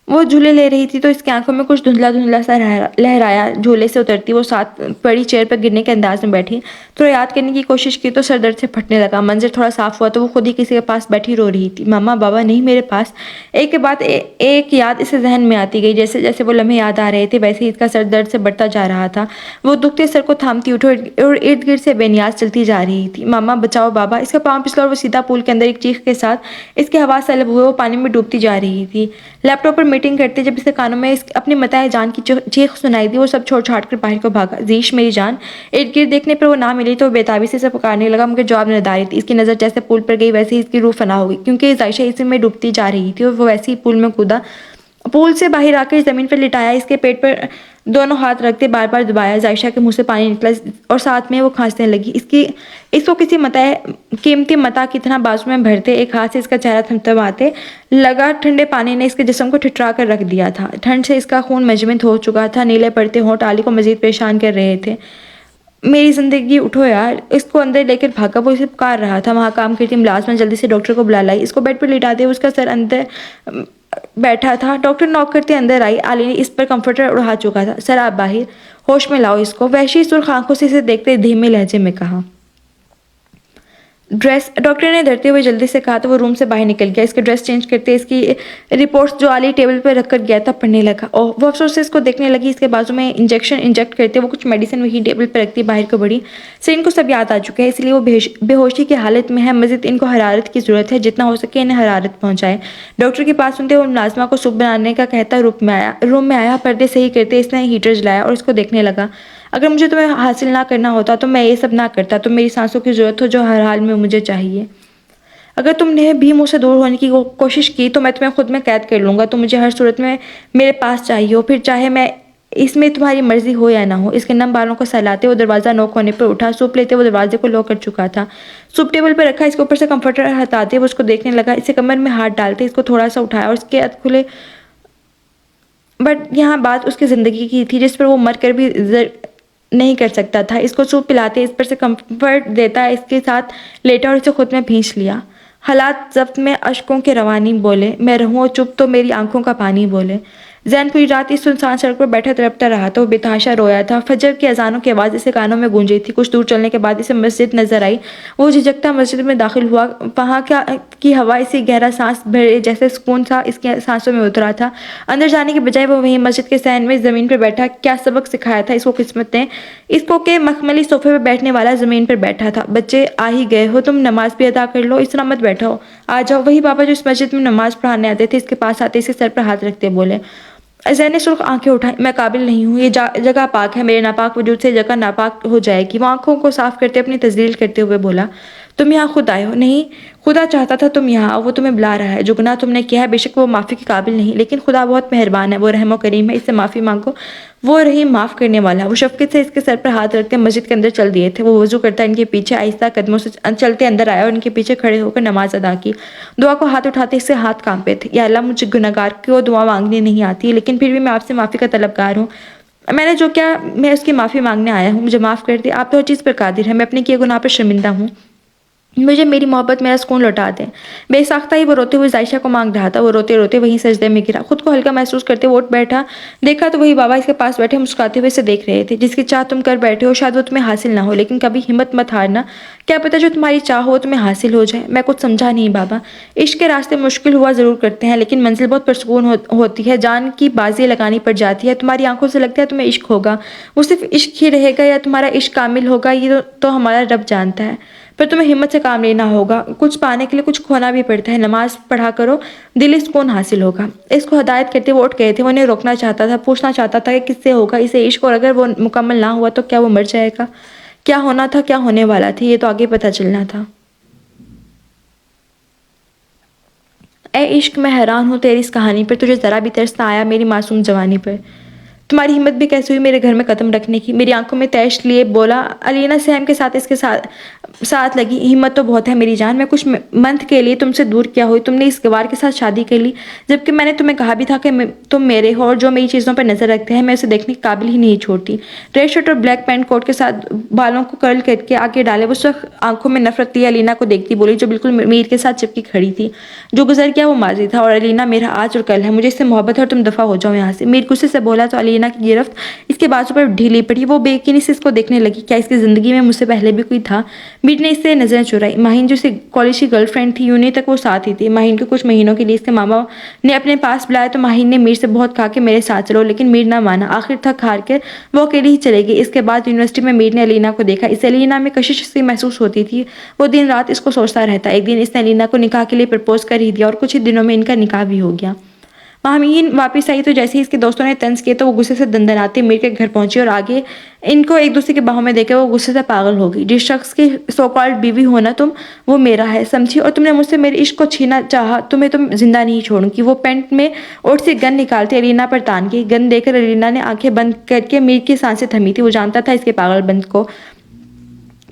وہ جھولے لے رہی تھی تو اس کی آنکھوں میں کچھ دھندلا سا لہرایا۔ جھولے سے اترتی وہ ساتھ پڑی چیئر پر گرنے کے انداز میں بیٹھی، تھوڑا یاد کرنے کی کوشش کی تو سر درد سے پھٹنے لگا۔ منظر تھوڑا صاف ہوا تو وہ خود ہی کسی کے پاس بیٹھی رو رہی تھی۔ ماما بابا نہیں میرے پاس۔ ایک کے بعد ایک یاد اسے ذہن میں آتی گئی، جیسے وہ لمحے یاد آ رہے تھے ویسے ہی اس کا سر درد سے بڑھتا جا رہا تھا۔ وہ دکھتے سر کو تھامتی اٹھی اور ارد گرد سے بے نیاز چلتی جا رہی تھی۔ ماما بچاؤ بابا۔ اس کا پاؤں پھسلا اور وہ سیدھا پول کے اندر ایک چیخ کے ساتھ اس کے حواس طلب ہوئے وہ پانی میں ڈوبتی جا رہی تھی۔ لیپ ٹاپ پر میٹنگ کرتے جب اسے کانوں میں اپنی متاع جان کی چیخ سنائی دی، وہ سب چھوڑ چھاڑ کر باہر کو بھاگا۔ ذیش میری جان! ارد گرد دیکھنے پر وہ نہ ملی تو وہ بےتابی سے اسے پکارنے لگا، مگر جواب نہ داری تھی۔ اس کی نظر جیسے پول پر گئی ویسے ہی اس کی روح فنا ہو گئی، کیونکہ عائشہ اسی میں ڈوبتی جا رہی تھی اور وہ ویسے ہی پول میں کودا۔ پول سے باہر آ کر زمین پر لٹایا، اس کے پیٹ پر دونوں ہاتھ رکھتے بار بار دبایا۔ عائشہ کے منہ سے پانی نکلا اور ساتھ میں وہ کھانسنے لگی۔ اس کو کسی قیمتی متاع کی طرح بازو میں بھرتے، ایک ہاتھ سے اس کا چہرہ تھمتھماتے لگا۔ ٹھنڈے پانی نے اس کے جسم کو ٹھٹرا کر رکھ دیا تھا، ٹھنڈ سے اس کا خون مجمد ہو چکا تھا، نیلے پڑتے ہونٹ علی کو مزید پریشان کر رہے تھے۔ میری زندگی اٹھو یار! اس کو اندر لے کر بھاگا، وہ اسے پکار رہا تھا۔ وہاں کام کرتی ملازمہ جلدی سے ڈاکٹر کو بلا لائی، اس کو بیڈ پر لٹا دیا، اس کا سر اندر بیٹھا تھا۔ ڈاکٹر نوک کرتے اندر آئی، علی نے اس پر کمفرٹر اڑا چکا تھا۔ سر آپ باہر، ہوش میں لاؤ اس کو، وحشی سرخ آنکھوں سے اسے دیکھتے دھیمے لہجے میں کہا۔ ڈریس، ڈاکٹر نے ڈرتے ہوئے جلدی سے کہا تو وہ روم سے باہر نکل گیا۔ اس کے ڈریس چینج کرتے اس کی رپورٹس جو علی ٹیبل پر رکھ کر گیا تھا پڑھنے لگا۔ اوہ! وہ افسوس سے اس کو دیکھنے لگی۔ اس کے بازو میں انجیکشن انجیکٹ کرتے وہ کچھ میڈیسن وہی ٹیبل پر رکھتی باہر کو بڑھی۔ سر ان کو سب یاد آ چکے ہیں، اس لیے وہ بے ہوشی کی حالت میں ہے، مزید ان کو حرارت کی ضرورت ہے، جتنا ہو سکے انہیں حرارت پہنچائے۔ ڈاکٹر کی بات سنتے وہ ملازمہ کو سوپ بنانے کا کہتا روم میں آیا۔ پردے صحیح کرتے اس نے ہیٹر جلایا اور اس کو دیکھنے لگا۔ اگر مجھے تمہیں حاصل نہ کرنا ہوتا تو میں یہ سب نہ کرتا، تم میری سانسوں کی ضرورت ہو جو ہر حال میں مجھے چاہیے۔ اگر تم نے بھی مجھ سے دور ہونے کی کوشش کی تو میں تمہیں خود میں قید کر لوں گا، تم مجھے ہر صورت میں میرے پاس چاہیے ہو، پھر چاہے میں اس میں تمہاری مرضی ہو یا نہ ہو۔ اس کے نم بالوں کو سہلاتے وہ دروازہ نوک ہونے پر اٹھا، سوپ لیتے وہ دروازے کو لاک کر چکا تھا۔ سوپ ٹیبل پر رکھا، اس کے اوپر سے کمفرٹر ہٹاتے وہ اس کو دیکھنے لگا، اسے کمر میں ہاتھ ڈالتے اس کو تھوڑا سا اٹھایا اور اس کے ہاتھ کھلے۔ بٹ یہاں بات اس کی زندگی کی تھی جس پر وہ مر کر بھی نہیں کر سکتا تھا۔ اس کو سوپ پلاتے، اس پر سے کمفرٹ دیتا، اس کے ساتھ لیٹا اور اسے خود میں بھینچ لیا۔ حالات ضبط میں اشکوں کے روانی بولے، میں رہوں چپ تو میری آنکھوں کا پانی بولے۔ زین پوری رات اس سنسان سڑک پر بیٹھا تڑپتا رہا تھا، وہ بے تحاشا رویا تھا۔ فجر کی اذانوں کی آواز اسے کانوں میں گونج رہی تھی۔ کچھ دور چلنے کے بعد اسے مسجد نظر آئی، وہ جھجکتا مسجد میں داخل ہوا۔ وہاں کی ہوا اسے گہرا سانس بھرے جیسے سکون سا اس کی سانسوں میں اترا تھا۔ اندر جانے کے بجائے وہ وہیں مسجد کے صحن میں زمین پر بیٹھا۔ کیا سبق سکھایا تھا اس کو قسمت نے، اس کو کہ مخملی صوفے پر بیٹھنے والا زمین پر بیٹھا تھا۔ بچے آ ہی گئے ہو، تم نماز بھی ادا کر لو، اس طرح مت بیٹھو، آ جاؤ۔ وہی بابا جو اس مسجد میں نماز پڑھانے آتے تھے اس کے پاس آتے اسے سر پر ہاتھ رکھتے بولے۔ زین نے سرخ آنکھیں اٹھائیں، میں قابل نہیں ہوں، یہ جگہ پاک ہے، میرے ناپاک وجود سے جگہ ناپاک ہو جائے گی۔ وہ آنکھوں کو صاف کرتے اپنی تذلیل کرتے ہوئے بولا، تم یہاں خود آئے ہو؟ نہیں، خدا چاہتا تھا تم یہاں آؤ، وہ تمہیں بلا رہا ہے۔ جو گناہ تم نے کیا ہے بے شک وہ معافی کے قابل نہیں، لیکن خدا بہت مہربان ہے، وہ رحم و کریم ہے، اس سے معافی مانگو، وہ رحیم معاف کرنے والا ہے۔ وہ شفقت سے اس کے سر پر ہاتھ رکھتے مسجد کے اندر چل دیے تھے۔ وہ وضو کرتا ان کے پیچھے آہستہ قدموں سے چلتے اندر آیا اور ان کے پیچھے کھڑے ہو کر نماز ادا کی۔ دعا کو ہاتھ اٹھاتے اس سے ہاتھ کانپے تھے۔ یا اللہ، مجھے گنہگار کو دعا مانگنی نہیں آتی، لیکن پھر بھی میں آپ سے معافی کا طلبگار ہوں۔ میں نے جو کیا میں اس کی معافی مانگنے آیا ہوں، مجھے معاف کر دے، آپ تو ہر چیز پر قادر ہیں، میں اپنے کیے گناہ پر شرمندہ ہوں، مجھے میری محبت میرا سکون لوٹا دیں۔ بے ساختہ ہی وہ روتے ہوئے عائشہ کو مانگ رہا تھا۔ وہ روتے روتے وہیں سجدے میں گرا، خود کو ہلکا محسوس کرتے وہ اٹھ بیٹھا، دیکھا تو وہی بابا اس کے پاس بیٹھے مسکراتے ہوئے اسے دیکھ رہے تھے۔ جس کی چاہ تم کر بیٹھے ہو شاید وہ تمہیں حاصل نہ ہو، لیکن کبھی ہمت مت ہارنا، کیا پتہ جو تمہاری چاہ ہو تمہیں حاصل ہو جائے۔ میں کچھ سمجھا نہیں بابا، عشق کے راستے مشکل ہوا ضرور کرتے ہیں، لیکن منزل بہت پرسکون ہوتی ہے، جان کی بازی لگانی پڑ جاتی ہے۔ تمہاری آنکھوں سے لگتا ہے تمہیں عشق ہوگا، وہ صرف عشق ہی رہے گا یا تمہارا عشق کامل ہوگا یہ تو ہمارا رب جانتا ہے، پر تمہیں ہمت سے کام لینا ہوگا، کچھ پانے کے لیے کچھ کھونا بھی پڑتا ہے۔ نماز پڑھا کرو، دلی سکون حاصل ہوگا۔ اس کو ہدایت کرتے وہ اٹھ گئے تھے۔ وہ انہیں روکنا چاہتا تھا، پوچھنا چاہتا تھا کہ کس سے ہوگا اسے عشق، اور اگر وہ مکمل نہ ہوا تو کیا وہ مر جائے گا؟ کیا ہونا تھا، کیا ہونے والا تھا، یہ تو آگے پتہ چلنا تھا۔ اے عشق، میں حیران ہوں تیری اس کہانی پر، تجھے ذرا بھی ترس نہ آیا میری معصوم جوانی پر؟ تمہاری ہمت بھی کیسے ہوئی میرے گھر میں قدم رکھنے کی؟ میری آنکھوں میں تیش لیے بولا علینا سہم کے ساتھ اس کے ساتھ لگی۔ ہمت تو بہت ہے میری جان، میں کچھ منتھ کے لیے تم سے دور کیا ہوئی، تم نے اس گوار کے ساتھ شادی کر لی، جبکہ میں نے تمہیں کہا بھی تھا کہ تم میرے ہو، اور جو میری چیزوں پر نظر رکھتے ہیں میں اسے دیکھنے کے قابل ہی نہیں چھوڑتی۔ ریڈ شرٹ اور بلیک پینٹ کوٹ کے ساتھ بالوں کو کرل کر کے آگے ڈالے وہ سخت آنکھوں میں نفرت لیے علینا کو دیکھتی بولی، جو بالکل میر کے ساتھ چپکی کھڑی تھی۔ جو گزر گیا وہ ماضی تھا، اور علینا میرا آج اور کل ہے، مجھے اس سے محبت ہے اور تم دفع ہو جاؤ یہاں سے۔ میر غصے سے بولا تو علینا کی گرفت اس کے بازو پر ڈھیلی پڑی، وہ بے یقینی سے اس کو دیکھنے لگی، کیا اس کی زندگی میں مجھ سے پہلے بھی کوئی تھا؟ میر نے اس سے نظریں چرائی۔ ماہین جو اس کی کالج کی گرل فرینڈ تھی، یونی تک وہ ساتھ ہی تھی۔ ماہین کو کچھ مہینوں کے لیے اس کے ماما نے اپنے پاس بلایا تو ماہین نے میر سے بہت کہا کہ میرے ساتھ چلو، لیکن میر نہ مانا، آخر تھک ہار کر وہ اکیلی ہی چلے گئی۔ اس کے بعد یونیورسٹی میں میر نے علینا کو دیکھا، اسے علینا میں کشش سی محسوس ہوتی تھی، وہ دن رات اس کو سوچتا رہتا۔ ایک دن اس نے علینا کو نکاح کے لیے پرپوز کر ہی دیا اور کچھ ہی دنوں میں ان کا نکاح بھی ہو گیا۔ مہامین واپس آئی تو جیسے ہی اس کے دوستوں نے طنز کیے تو وہ غصے سے دندناتے میر کے گھر پہنچی اور آگے ان کو ایک دوسرے کے باہوں میں دیکھ کے وہ غصے سے پاگل ہو گئی. جس شخص کی سو کالڈ بیوی ہونا تم وہ میرا ہے سمجھی, اور تم نے مجھ سے میرے عشق کو چھینا چاہا, تمہیں تم زندہ نہیں چھوڑوں گی. وہ پینٹ میں اوٹ سے گن نکالتے الینا پر تان کی. گن دے کر الینا نے آنکھیں بند کر کے میر کی سانسیں تھمی تھی. وہ جانتا تھا اس کے پاگل بند کو.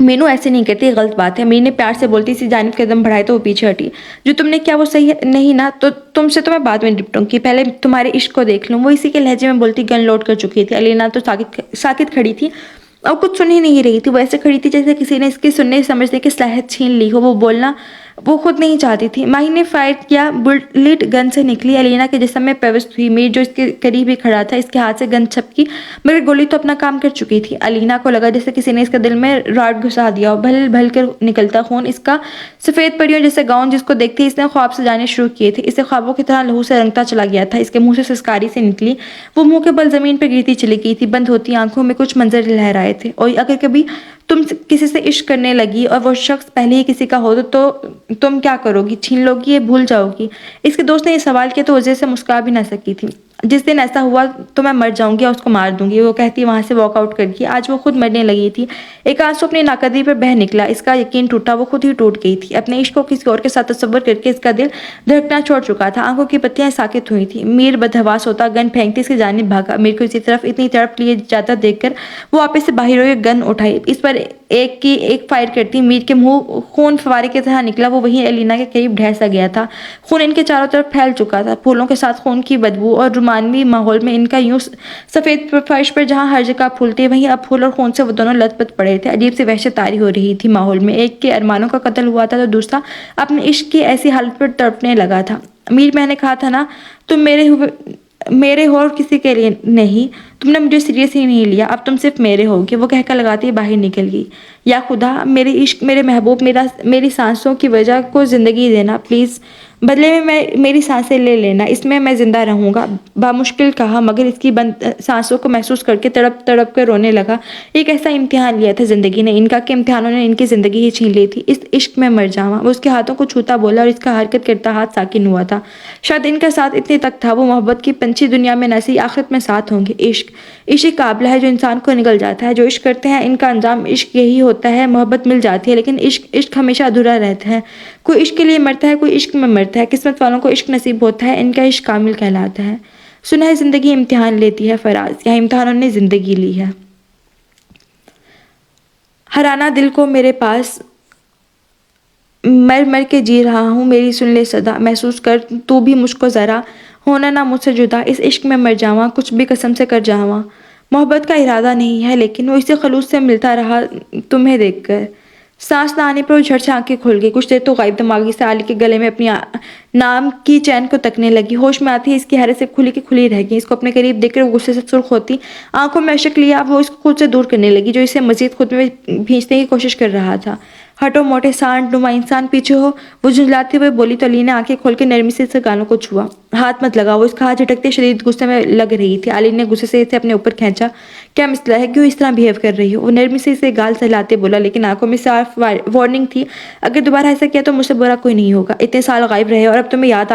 مینو ایسے نہیں کرتی, غلط بات ہے. میر نے پیار سے بولتی سی جانب قدم بڑھائے تو وہ پیچھے ہٹی. جو تم نے کیا وہ صحیح نہیں نا, تو تم سے تو میں بعد میں نپٹوں گی, پہلے تمہارے عشق کو دیکھ لوں. وہ اسی کے لہجے میں بولتی گن لوڈ کر چکی تھی. الینا تو ساکت کھڑی تھی اور کچھ سن ہی نہیں رہی تھی. وہ ایسے کھڑی تھی جیسے کسی نے اس کی سننے سمجھنے کی صلاحیت چھین لی ہو. وہ بولنا وہ خود نہیں چاہتی تھی. ماہی نے فائر کیا, بلٹ گن سے نکلی. الینا کے جسم میں پیوست ہوئی. میر جو اس کے قریب ہی کھڑا تھا, اس کے ہاتھ سے گن چھپکی مگر گولی تو اپنا کام کر چکی تھی. الینا کو لگا جیسے کسی نے اس کے دل میں راڈ گھسا دیا ہو. بھل بھل کر نکلتا خون اس کا سفید پریوں جیسے گاؤن جس کو دیکھتے اس نے خواب سجانے شروع کیے تھے. اسے خوابوں کی طرح لہو سے رنگتا چلا گیا تھا. اس کے منہ سے سسکاری سے نکلی. وہ منہ کے بل زمین پہ گرتی چلی گئی تھی. بند ہوتی آنکھوں میں کچھ منظر لہرائے تھے. اور اگر کبھی تم کسی سے عشق کرنے لگی اور وہ شخص پہلے ہی کسی کا ہو تو تم کیا کرو گی, چھین لو گی یا بھول جاؤ گی؟ اس کے دوست نے یہ سوال کیا تو وجہ سے مسکرا بھی نہ سکی تھی. جس دن ایسا ہوا تو میں مر جاؤں گی اور اس کو مار دوں گی, وہ کہتی وہاں سے واک آؤٹ کر گئی. آج وہ خود مرنے لگی تھی. ایک آنسو اپنی ناقدری پر بہہ نکلا. اس کا یقین ٹوٹا, وہ خود ہی ٹوٹ گئی تھی. اپنے عشق کو کسی اور کے ساتھ تصور کر کے اس کا دل دھڑکنا چھوڑ چکا تھا. آنکھوں کی پتیاں ساکت ہوئی تھیں. میر بدحواس ہوتا گن پھینکتی اس کی جانب بھاگا. میر کو اسی طرف اتنی تڑپ لیے جاتا دیکھ کر وہ واپس سے باہر ہوئے گن اٹھائی. اس پر ایک فائر کرتی. میر کے منہ خون فوارے کی طرح نکلا. وہ وہیں الینا کے قریب ڈھیر سا گیا تھا. خون ان کے چاروں طرف پھیل چکا تھا. پھولوں کے ساتھ خون کی بدبو اور رومانوی ماحول میں ان کا یوں سفید فرش پر جہاں ہر جگہ پھول تھے وہیں اب پھول اور خون سے وہ دونوں لت پت پڑے تھے. عجیب سی وحشت طاری ہو رہی تھی ماحول میں. ایک کے ارمانوں کا قتل ہوا تھا تو دوسرا اپنے عشق کی ایسی حالت پر تڑپنے لگا تھا. میر, میں نے کہا تھا نا تم میرے ہو اور کسی کے لیے نہیں. تم نے مجھے سیریس ہی نہیں لیا, اب تم صرف میرے ہوگے. وہ کہہ کر لگاتی باہر نکل گئی. یا خدا, میرے عشق, میرے محبوب, میری سانسوں کی وجہ کو زندگی دینا پلیز. بدلے میں میری سانسیں لے لینا, اس میں زندہ رہوں گا. بامشکل کہا مگر اس کی بند سانسوں کو محسوس کر کے تڑپ تڑپ کر رونے لگا. ایک ایسا امتحان لیا تھا زندگی نے ان کا کہ امتحانوں نے ان کی زندگی ہی چھین لی تھی. اس عشق میں مر جاواں. وہ اس کے ہاتھوں کو چھوتا بولا اور اس کا حرکت کرتا ہاتھ ساکن ہوا تھا. شاید ان کا ساتھ اتنے تک تھا. وہ محبت کی پنچھی دنیا میں نہ سی آخرت میں ساتھ ہوں گے. عشق قابلہ ہے جو انسان کو نگل جاتا ہے. جو عشق کرتے ہیں ان کا انجام عشق یہی ہوتا ہے. محبت مل جاتی ہے لیکن عشق ہمیشہ ادھورا رہتا ہے. کوئی عشق کے لیے مرتا ہے, کوئی عشق میں مرتا ہے. قسمت والوں کو عشق نصیب ہوتا ہے, ان کا عشق کامل کہلاتا ہے. سنا ہے زندگی امتحان لیتی ہے فراز, یہاں امتحانوں نے زندگی لی ہے. ہرانا دل کو میرے پاس مر مر کے جی رہا ہوں. میری سن لے صدا, محسوس کر تو بھی مجھ کو ذرا, ہونا نہ مجھ سے جدا. اس عشق میں مر جاواں, کچھ بھی قسم سے کر جاواں. محبت کا ارادہ نہیں ہے لیکن وہ اسے خلوص سے ملتا رہا تمہیں دیکھ کر. سانس نہ آنے پر وہ جھٹ سے آنکھیں کھل گئی. کچھ دیر تو غائب دماغی سے علی کے گلے میں اپنی نام کی چین کو تکنے لگی. ہوش میں آتی اس کی حیرت سے کھلی کی کھلی رہ گئی. اس کو اپنے قریب دیکھ کر وہ غصے سے سرخ ہوتی, آنکھوں میں اشک لیا. وہ اس کو خود سے دور کرنے لگی جو اسے مزید خود میں بھینچنے کی کوشش کر رہا تھا. ہٹو موٹے سانڈ نما انسان, پیچھے ہو. وہ جھنجھلاتے ہوئے بولی تو علی نے آنکھیں کھول کے نرمی سے اسے گانوں کو چھوا. ہاتھ مت لگاؤ. اس کا ہاتھ جھٹکتے شدید غصے میں لگ رہی تھی. علی نے غصے سے اسے اپنے اوپر کھینچا. کیا مسئلہ ہے, کیوں اس طرح بہیو کر رہی ہو؟ وہ نرمی سے اسے گال سہلاتے بولا لیکن آنکھوں میں صاف وارننگ تھی. اگر دوبارہ ایسا کیا تو مجھ سے برا کوئی نہیں ہوگا. اتنے سال غائب رہے اور اب تمہیں یاد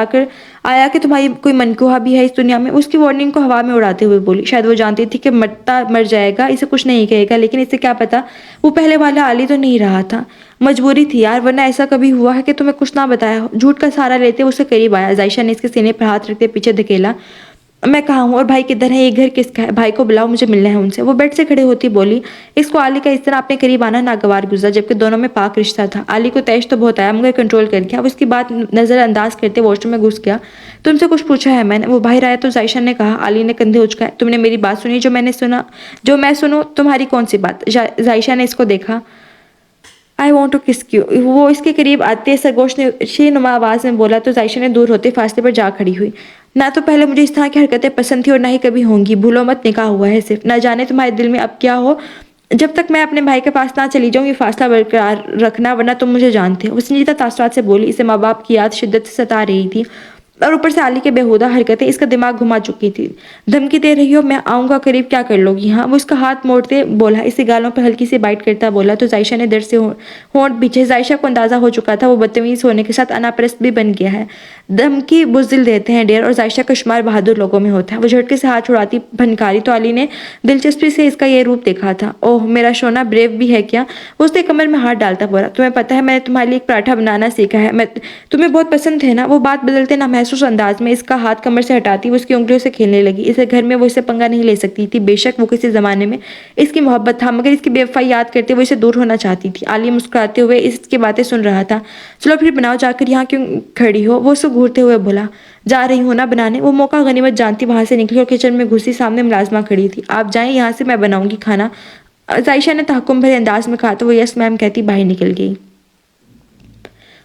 آیا کہ تمہاری کوئی منقوہ بھی ہے اس دنیا میں. اس کی وارننگ کو ہوا میں اڑاتے ہوئے بولی. شاید وہ جانتی تھی کہ مرتا مر جائے گا, اسے کچھ نہیں کہے گا, لیکن اسے کیا پتا وہ پہلے والا علی تو نہیں رہا تھا. مجبوری تھی یار, ورنہ ایسا کبھی ہوا ہے کہ تمہیں کچھ نہ بتایا ہو؟ جھوٹ کا سہارا لیتے اسے قریب آیا. عائشہ نے اس کے سینے پر ہاتھ رکھتے پیچھے دھکیلا. میں کہاں ہوں اور بھائی کدھر ہے؟ یہ گھر کس کا ہے؟ بھائی کو بلاؤ, مجھے ملنا ہے ان سے. وہ بیڈ سے کھڑے ہوتی بولی. اس کو علی کا اس طرح اپنے قریب آنا ناگوار گزرا جبکہ دونوں میں پاک رشتہ تھا. علی کو تیش تو بہت آیا مگر کنٹرول کر گیا. وہ اس کی بات نظر انداز کرتے واش روم میں گھس گیا. تم سے کچھ پوچھا ہے میں نے؟ وہ باہر آیا تو عائشہ نے کہا. علی نے کندھے اچکائے. تم نے میری بات سنی جو میں سنوں؟ تمہاری کون سی بات؟ عائشہ نے اس کو دیکھا. I want to kiss you. وہ اس کے قریب آتے سرگوش نے شی نما آواز میں بولا تو عائشہ نے دور ہوتے فاصلے پر جا کھڑی ہوئی. نہ تو پہلے مجھے اس طرح کی حرکتیں پسند تھی اور نہ ہی کبھی ہوں گی. بھولو مت, نکاح ہوا ہے صرف. نہ جانے تمہارے دل میں اب کیا ہو. جب تک میں اپنے بھائی کے پاس نہ چلی جاؤں یہ فاصلہ برقرار رکھنا, ورنہ تم مجھے جانتے ہو. وہ سنجیدہ تاثرات سے بولی. اسے ماں باپ کی یاد شدت سے ستا رہی تھی. اور اوپر سے علی کے بیہودہ حرکتیں اس کا دماغ گھما چکی تھی۔ دھمکی دے رہی ہو؟ میں آؤں گا قریب، کیا کر لو گی؟ ہاں، وہ اس کا ہاتھ موڑتے بولا، اسے گالوں پر ہلکی سی بائٹ کرتا بولا تو عائشہ نے درد سے ہونٹ پیچھے۔ عائشہ کو اندازہ ہو چکا تھا وہ بدتمیز ہونے کے ساتھ انا پرست بھی بن گیا ہے۔ دھمکی بزدل دیتے ہیں ڈیر، اور عائشہ کا شمار بہادر لوگوں میں ہوتا ہے۔ وہ جھٹکے سے ہاتھ چھڑاتی بھنکاری تو علی نے دلچسپی سے اس کا یہ روپ دیکھا تھا۔ اوہ میرا شونا بریو بھی ہے کیا؟ وہ اس کے کمر میں ہاتھ ڈالتا بولا، تمہیں پتہ ہے میں نے تمہارے لیے ایک پراٹھا بنانا سیکھا ہے، میں تمہیں بہت پسند ہے نا؟ وہ بات بدلتے نہ محسوس انداز میں اس کا ہاتھ کمر سے ہٹاتی وہ اس کی انگلیوں سے کھیلنے لگی۔ اسے گھر میں وہ اسے پنگا نہیں لے سکتی تھی، بے شک وہ کسی زمانے میں اس کی محبت تھا، مگر اس کی بے وفائی یاد کرتے وہ اسے دور ہونا چاہتی تھی۔ علی مسکراتے ہوئے اس کی باتیں سن رہا تھا۔ چلو پھر بناؤ، جا کر یہاں کیوں کھڑی ہو؟ وہ اسے گھورتے ہوئے بولا، جا رہی ہوں نا بنانے۔ وہ موقع غنیمت جانتی وہاں سے نکلی اور کچن میں گھسی، سامنے ملازمہ کھڑی تھی۔ آپ جائیں یہاں سے، میں بناؤں گی کھانا، عائشہ نے تحکم بھرے انداز میں کہا تو وہ یس میم کہتی باہر نکل گئی۔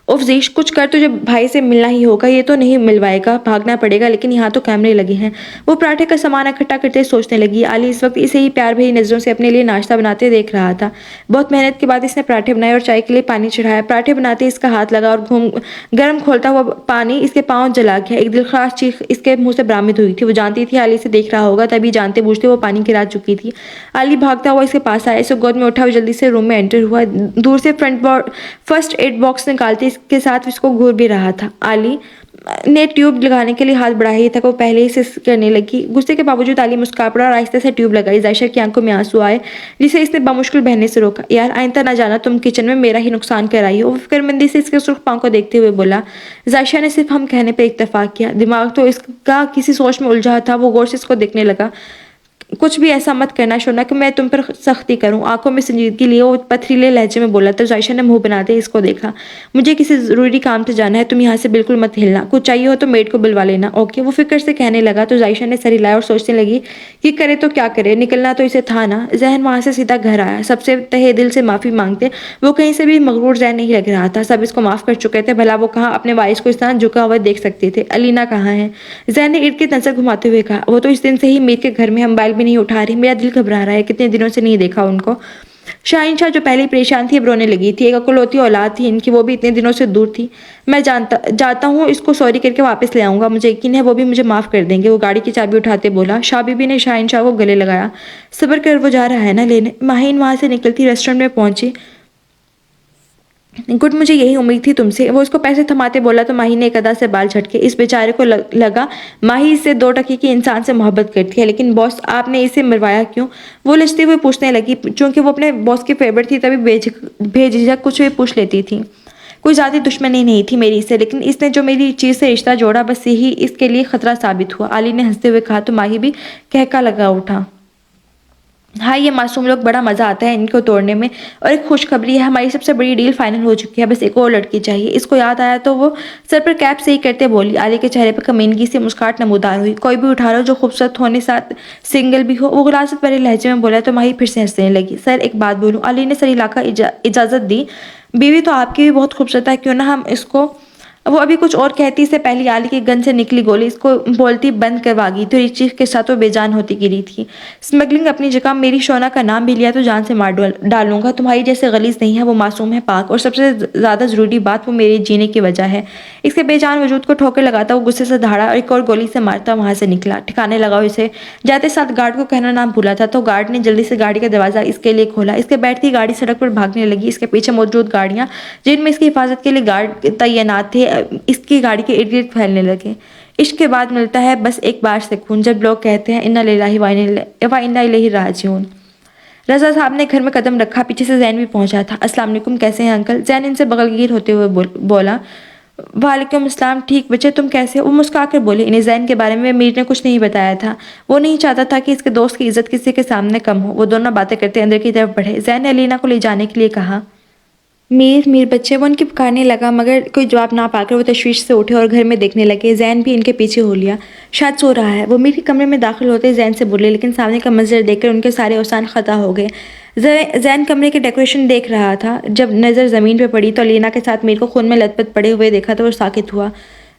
اف زیش، کچھ کر، تجھے بھائی سے ملنا ہی ہوگا، یہ تو نہیں ملوائے گا، بھاگنا پڑے گا، لیکن یہاں تو کیمرے لگے ہیں۔ وہ پراٹھے کا سامان اکٹھا کرتے سوچنے لگی، علی اس وقت اسے ہی پیار بھری نظروں سے اپنے لیے ناشتہ بناتے دیکھ رہا تھا۔ بہت محنت کے بعد اس نے پراٹھے بنائے اور چائے کے لیے پانی چڑھایا۔ پراٹھے بناتے اس کا ہاتھ لگا اور گرم کھولتا ہوا پانی اس کے پاؤں جلا گیا۔ ایک دلخراش چیخ اس کے منہ سے برآمد ہوئی تھی۔ وہ جانتی تھی علی سے دیکھ رہا ہوگا، تبھی جانتے بوجھتے وہ پانی گرا چکی تھی۔ علی بھاگتا ہوا اس کے پاس آیا، اسے گود میں اٹھا اور جلدی سے روم میں انٹر ہوا۔ دور سے فرسٹ ایڈ باکس نکالتے اس کے ساتھ اس کو گھور بھی رہا تھا۔ علی نے ٹیوب لگانے کے لیے ہاتھ بڑھایا ہی تھا کہ وہ پہلے ہی سے کرنے لگی۔ غصے کے باوجود علی مسکرا پڑا اور آہستہ سے ٹیوب لگائی۔ عائشہ کی آنکھوں میں آنسو آئے جسے اس نے بمشکل بہنے سے روکا۔ یار آئندہ نہ جانا تم کچن میں میرا ہی نقصان کرائی ہو، وہ فکر مندی سے اس کے سرخ پاؤں کو دیکھتے ہوئے بولا۔ عائشہ نے صرف ہم کہنے پہ اکتفا کیا، دماغ تو اس کا کسی سوچ میں الجھا تھا۔ وہ غور سے اس کو دیکھنے لگا۔ کچھ بھی ایسا مت کرنا شونا کہ میں تم پر سختی کروں، آنکھوں میں سنجیدگی لیے وہ پتھریلے لہجے میں بولا تو عائشہ نے منہ بناتے اس کو دیکھا۔ مجھے کسی ضروری کام سے جانا ہے، تم یہاں سے بالکل مت ہلنا، کچھ چاہیے ہو تو میڈ کو بلوا لینا، اوکے؟ وہ فکر سے کہنے لگا تو عائشہ نے سر ہلایا اور سوچنے لگی کہ کرے تو کیا کرے، نکلنا تو اسے تھا نا۔ ذہن وہاں سے سیدھا گھر آیا۔ سب سے تہہ دل سے معافی مانگتے وہ کہیں سے بھی مغرور ذہن نہیں لگ رہا تھا، سب اس کو معاف کر چکے تھے، بھلا وہ کہاں اپنے وارث کو اس طرح جھکا ہوا دیکھ سکتے تھے۔ علینا کہاں ہے؟ ذہن نے ارد گرد نظر گھماتے ہوئے کہا، وہ تو اس دن سے ہی میر کے گھر میں موبائل بھی نہیں اٹھا رہی، میرا دل گھبرا رہا ہے، کتنے دنوں سے نہیں دیکھا ان کو۔ شاہین شاہ جو پہلے ہی پریشان تھی اب رونے لگی تھی، ایک اکلوتی اولاد تھی ان کی، وہ بھی اتنے دنوں سے دور تھی۔ میں جاتا ہوں، اس کو سوری کر کے واپس لے آؤں گا، مجھے یقین ہے وہ بھی مجھے معاف کر دیں گے۔ وہ گاڑی کی چابی اٹھاتے بولا۔ شاہ بی بی نے شاہین شاہ کو گلے لگایا۔ صبر کر، وہ جا رہا ہے نا لینے۔ ماہین وہاں سے نکلتی ریسٹورنٹ میں پہنچی۔ گڈ، مجھے یہی امید تھی تم سے، وہ اس کو پیسے تھماتے بولا تو ماہی نے ایک ادا سے بال جھٹکے۔ اس بیچارے کو لگا ماہی اس سے 2 ٹکے کی انسان سے محبت کرتی ہے، لیکن باس آپ نے اسے مروایا کیوں؟ وہ لجتے ہوئے پوچھنے لگی، چونکہ وہ اپنے باس کی فیورٹ تھی تبھی بے جھجک کچھ بھی پوچھ لیتی تھی۔ کوئی ذاتی دشمنی نہیں تھی میری اس سے، لیکن اس نے جو میری چیز سے رشتہ جوڑا بس یہی اس کے لیے خطرہ ثابت ہوا۔ علی نے ہنستے ہوئے کہا تو ماہی بھی کہکا لگا اٹھا۔ ہاں، یہ معصوم لوگ بڑا مزہ آتا ہے ان کو توڑنے میں، اور ایک خوشخبری ہے، ہماری سب سے بڑی ڈیل فائنل ہو چکی ہے، بس ایک اور لڑکی چاہیے۔ اس کو یاد آیا تو وہ سر پر کیپ صحیح کرتے بولی۔ علی کے چہرے پر کمینگی سے مسکراہٹ نمودار ہوئی۔ کوئی بھی اٹھا لو جو خوبصورت ہونے ساتھ سنگل بھی ہو، وہ غلاظت بھرے لہجے میں بولا تو ماہی پھر سے ہنسنے لگی۔ سر ایک بات بولوں؟ علی نے سر ہلا کر اجازت دی۔ بیوی تو آپ کی بھی بہت خوبصورت ہے، کیوں نہ ہم اس کو… وہ ابھی کچھ اور کہتی سے پہلے علی کے گن سے نکلی گولی اس کو بولتی بند کروا گئی تھی، اور اس چیخ کے ساتھ وہ بے جان ہوتی گری تھی۔ اسمگلنگ اپنی جگہ، میری شونا کا نام بھی لیا تو جان سے مار ڈالوں گا۔ تمہاری جیسے غلیظ نہیں ہے، وہ معصوم ہے، پاک، اور سب سے زیادہ ضروری بات وہ میرے جینے کی وجہ ہے۔ اس کے بے جان وجود کو ٹھوکر لگاتا وہ غصے سے دھاڑا اور ایک اور گولی سے مارتا وہاں سے نکلا۔ ٹھکانے لگا اسے۔ جاتے ساتھ گارڈ کو کہنا نہ بھولا تھا تو گارڈ نے جلدی سے گاڑی کا دروازہ اس کے لیے کھولا۔ اس کے بیٹھتی گاڑی سڑک پر بھاگنے لگی۔ اس کے پیچھے موجود گاڑیاں جن میں اس کی حفاظت کے لیے گارڈ تعینات تھے اس کی گاڑی کے ارد گرد پھیلنے لگے۔ عشق کے بعد ملتا ہے بس ایک بار سکون، جب لوگ کہتے ہیں انا للہ و انا الیہ راجعون۔ رضا صاحب نے گھر میں قدم رکھا، پیچھے سے زین بھی پہنچا تھا۔ السلام علیکم، کیسے ہیں انکل؟ زین ان سے بغل گیر ہوتے ہوئے بولا۔ وعلیکم السلام، ٹھیک بچے، تم کیسے ہو؟ وہ مسکرا کر بولے۔ انہیں زین کے بارے میں میر نے کچھ نہیں بتایا تھا۔ وہ نہیں چاہتا تھا کہ اس کے دوست کی عزت کسی کے سامنے کم ہو۔ وہ دونوں باتیں کرتے اندر کی طرف بڑھے۔ زین نے علینا کو لے جانے کے لیے کہا۔ میر بچے، وہ ان کی پکارنے لگا، مگر کوئی جواب نہ پا کر وہ تشویش سے اٹھے اور گھر میں دیکھنے لگے۔ زین بھی ان کے پیچھے ہو لیا۔ شاید سو رہا ہے، وہ میر کے کمرے میں داخل ہوتے زین سے بولے، لیکن سامنے کا منظر دیکھ کر ان کے سارے اوسان خطا ہو گئے۔ زین کمرے کے ڈیکوریشن دیکھ رہا تھا۔ جب نظر زمین پہ پڑی تو علینا کے ساتھ میر کو خون میں لت پت پڑے ہوئے دیکھا تو وہ ساکت ہوا۔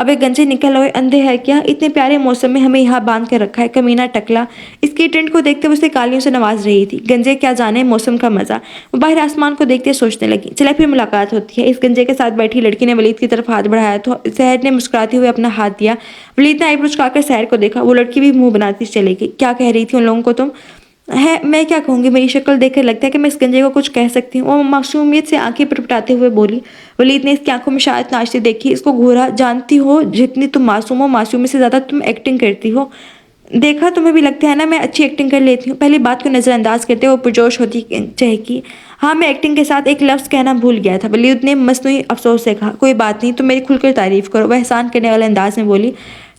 ابے گنجے نکل ہوئے اندھے ہے کیا؟ اتنے پیارے موسم میں ہمیں یہاں باندھ کر رکھا ہے، کمینہ ٹکلا۔ اس کی ٹینٹ کو دیکھتے ہوئے اسے کالیوں سے نواز رہی تھی۔ گنجے کیا جانے موسم کا مزہ۔ وہ باہر آسمان کو دیکھتے سوچنے لگی، چلے پھر ملاقات ہوتی ہے۔ اس گنجے کے ساتھ بیٹھی لڑکی نے ولید کی طرف ہاتھ بڑھایا تو سحر نے مسکراتے ہوئے اپنا ہاتھ دیا۔ ولید نے آئی بروز جھکا کر سحر کو دیکھا۔ وہ لڑکی بھی منہ بناتی چلے گئی۔ کیا کہہ رہی تھی ان لوگوں کو تم؟ ہے میں کیا کہوں گی؟ میری شکل دیکھ کر لگتا ہے کہ میں اس گنجے کو کچھ کہہ سکتی ہوں۔ وہ معصومیت سے آنکھیں پٹپٹاتے ہوئے بولی۔ ولید نے اس کی آنکھوں میں شاید ناشتی دیکھی، اس کو گھورا۔ جانتی ہو جتنی تم معصوم ہو، معصومیت سے زیادہ تم ایکٹنگ کرتی ہو۔ دیکھا تمہیں بھی لگتا ہے نا میں اچھی ایکٹنگ کر لیتی ہوں۔ پہلی بات کو نظر انداز کرتے وہ پرجوش ہوتی چہکی، ہاں میں ایکٹنگ کے ساتھ ایک لفظ کہنا بھول گیا تھا۔ ولید نے مصنوعی افسوس سے کہا، کوئی بات نہیں، تم میری کھل کر تعریف کرو۔ وہ احسان کرنے والے انداز میں بولی،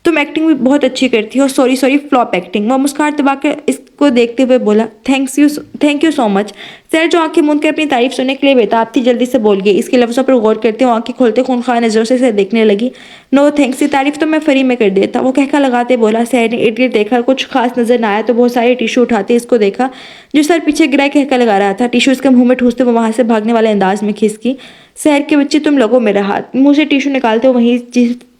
تم ایکٹنگ بھی بہت اچھی کرتی ہو۔ Sorry flop acting. وہ مسکراہٹ دبا کر اس کو دیکھتے ہوئے بولا، تھینک یو سو مچ۔ سحر جو آنکھیں موند کر اپنی تعریف سننے کے لیے بےتاب تھی جلدی سے بول گئی۔ اس کے لفظوں پر غور کرتے وہ آنکھیں کھولتے خونخوار نظروں سے اسے دیکھنے لگی۔ نو تھینکس، یہ تعریف تو میں فری میں کر دیتا۔ وہ کہکا لگاتے بولا۔ سحر نے ارد گرد دیکھا، کچھ خاص نظر نہ آیا تو بہت سارے ٹیشو اٹھاتے اس کو دیکھا جو سر پیچھے گرائے کہکا لگا رہا تھا۔ ٹیشو اس کے منہ میں ٹھوستے وہ وہاں سے بھاگنے والے انداز میں کھسکی۔ سحر کے بچے تم لوگوں میرا ہاتھ۔ منہ سے ٹیشو نکالتے وہیں